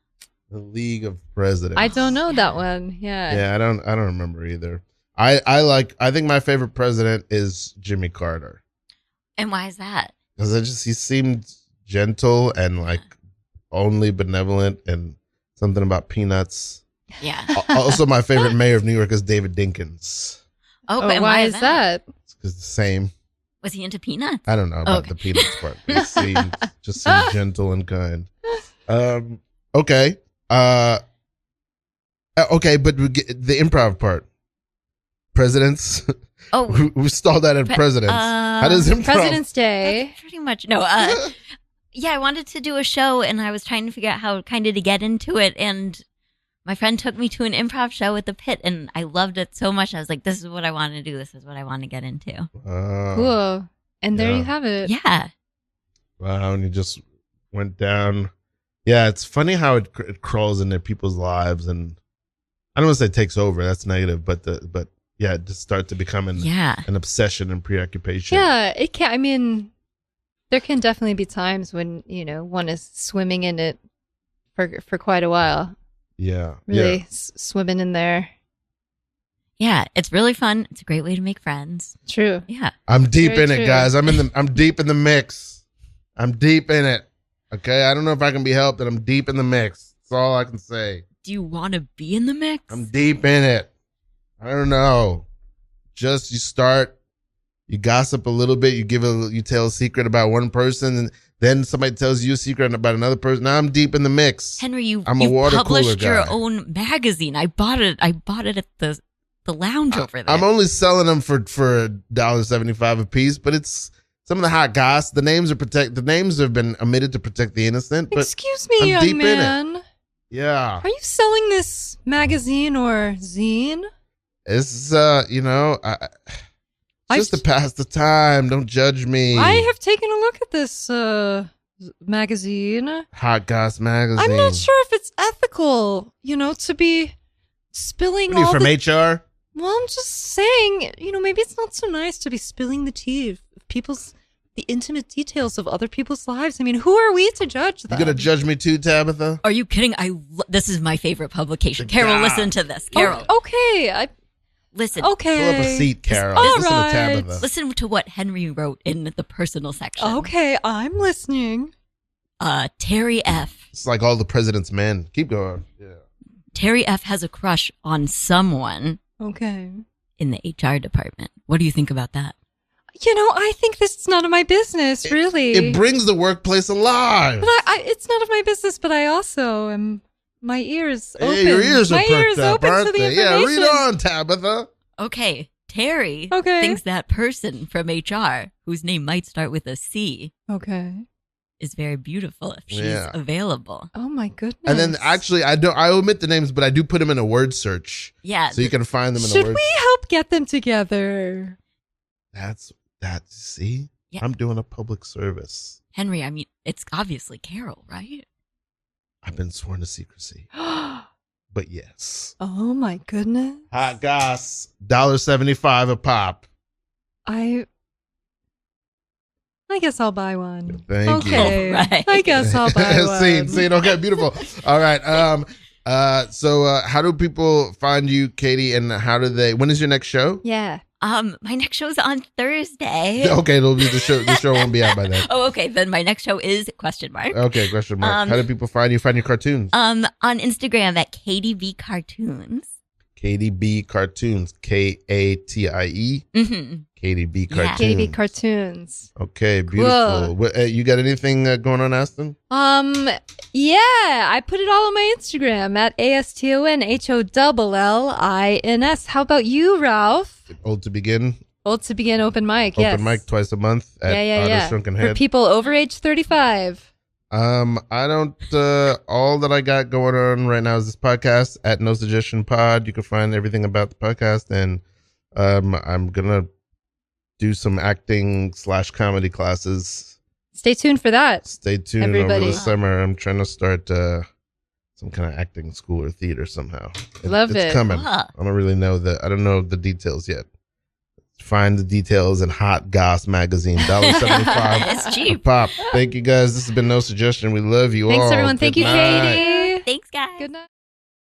The League of Presidents. I don't know that one. Yeah. Yeah, I don't remember either. I think my favorite president is Jimmy Carter. And why is that? Because he seemed gentle and like only benevolent, and something about peanuts. Yeah. Also, my favorite mayor of New York is David Dinkins. Oh, Oh, and why is that? It's 'cause the same. Was he into peanuts? I don't know about Okay. the peanuts part. But he seemed gentle and kind. Okay. Okay, but we get the improv part. Presidents. Oh, We stalled that at Presidents. How does improv? President's Day. that's pretty much no. Yeah, I wanted to do a show, and I was trying to figure out how kind of to get into it. And my friend took me to an improv show at the Pit, and I loved it so much. I was like, "This is what I want to do. This is what I want to get into." Cool. And there Yeah. you have it. Yeah, Wow, and you just went down. Yeah, it's funny how it crawls into people's lives, and I don't want to say takes over. That's negative, but yeah, it just starts to become an obsession and preoccupation. Yeah, it can. I mean, there can definitely be times when one is swimming in it for quite a while. Yeah, Really yeah. swimming in there. yeah. It's really fun. It's a great way to make friends. True. Yeah. I'm deep Very in it, true. guys. I'm deep in the mix. I'm deep in it. Okay, I don't know if I can be helped, but I'm deep in the mix. That's all I can say. Do you want to be in the mix? I'm deep in it. I don't know. Just you start, you gossip a little bit, you tell a secret about one person, and then somebody tells you a secret about another person. Now I'm deep in the mix. Henry, I'm a you water published cooler your guy. own magazine. I bought it at the lounge over there. I'm only selling them for $1.75 a piece, but it's some of the hot goss. The names have been omitted to protect the innocent. But Excuse me, I'm young deep in it. man. yeah, Are you selling this magazine or zine? it's just to pass the time. Don't judge me. I have taken a look at this magazine. Hot Goss magazine. I'm not sure if it's ethical, to be spilling What are you all from the... HR? Well, I'm just saying, maybe it's not so nice to be spilling the tea of the intimate details of other people's lives. I mean, who are we to judge You them? gonna judge me too, Tabitha? Are you kidding? This is my favorite publication. The Carol, God. listen to this. Carol, Okay. listen. Okay. Pull up a seat, Carol. All Listen right. to Tabitha. Listen to what Henry wrote in the personal section. Okay, I'm listening. Terry F. It's like all the president's men. Keep going. Yeah. Terry F. has a crush on someone Okay. in the HR department. What do you think about that? I think this is none of my business, really. It brings the workplace alive. But it's none of my business, but I also am, my ears open. Hey, your ears are my perked ears up, open aren't to the they? Yeah, information. read on, Tabitha. Okay, Terry Okay. thinks that person from HR, whose name might start with a C, Okay. is very beautiful if she's Yeah. available. Oh my goodness. And then actually, I omit the names, but I do put them in a word search, Yeah. so you can find them in should a word. we help get them together? That's that. See, Yeah. I'm doing a public service. Henry, I mean, it's obviously Carol, right? I've been sworn to secrecy, but yes. Oh my goodness. Hot Goss, $1.75 a pop. I guess I'll buy one. Thank you. Okay. Right. I guess I'll buy one. Scene. Okay, beautiful. All right. So how do people find you, Katie, and when is your next show? Yeah. My next show's on Thursday. Okay, it'll be the show. The show won't be out by then. Oh, okay. Then my next show is ? Okay, question mark. How do people find you? Find your cartoons? On Instagram at KDB Cartoons. Katie B Cartoons. KATIE. Mm-hmm. Katie B Yeah. Cartoons. Katie Cartoons. Okay, beautiful. Cool. What, you got anything going on, Aston? Yeah, I put it all on my Instagram at ASTONHOLLINS. How about you, Ralph? Old to begin. Old to begin open mic, yes. Open mic twice a month at Otter Shrunken For Head. people over age 35. I don't. All that I got going on right now is this podcast at No Suggestion Pod. You can find everything about the podcast, and I'm gonna do some acting / comedy classes. Stay tuned for that. Stay tuned Everybody. over the summer. I'm trying to start some kind of acting school or theater somehow. Love it's it. coming. Ah. I don't really know I don't know the details yet. Find the details in Hot Goss magazine. $1.75 It's a cheap. pop. Thank you guys. This has been No Suggestion. We love you all. Thanks, everyone. Good Thank you, night. Katie. Thanks, guys. Good night.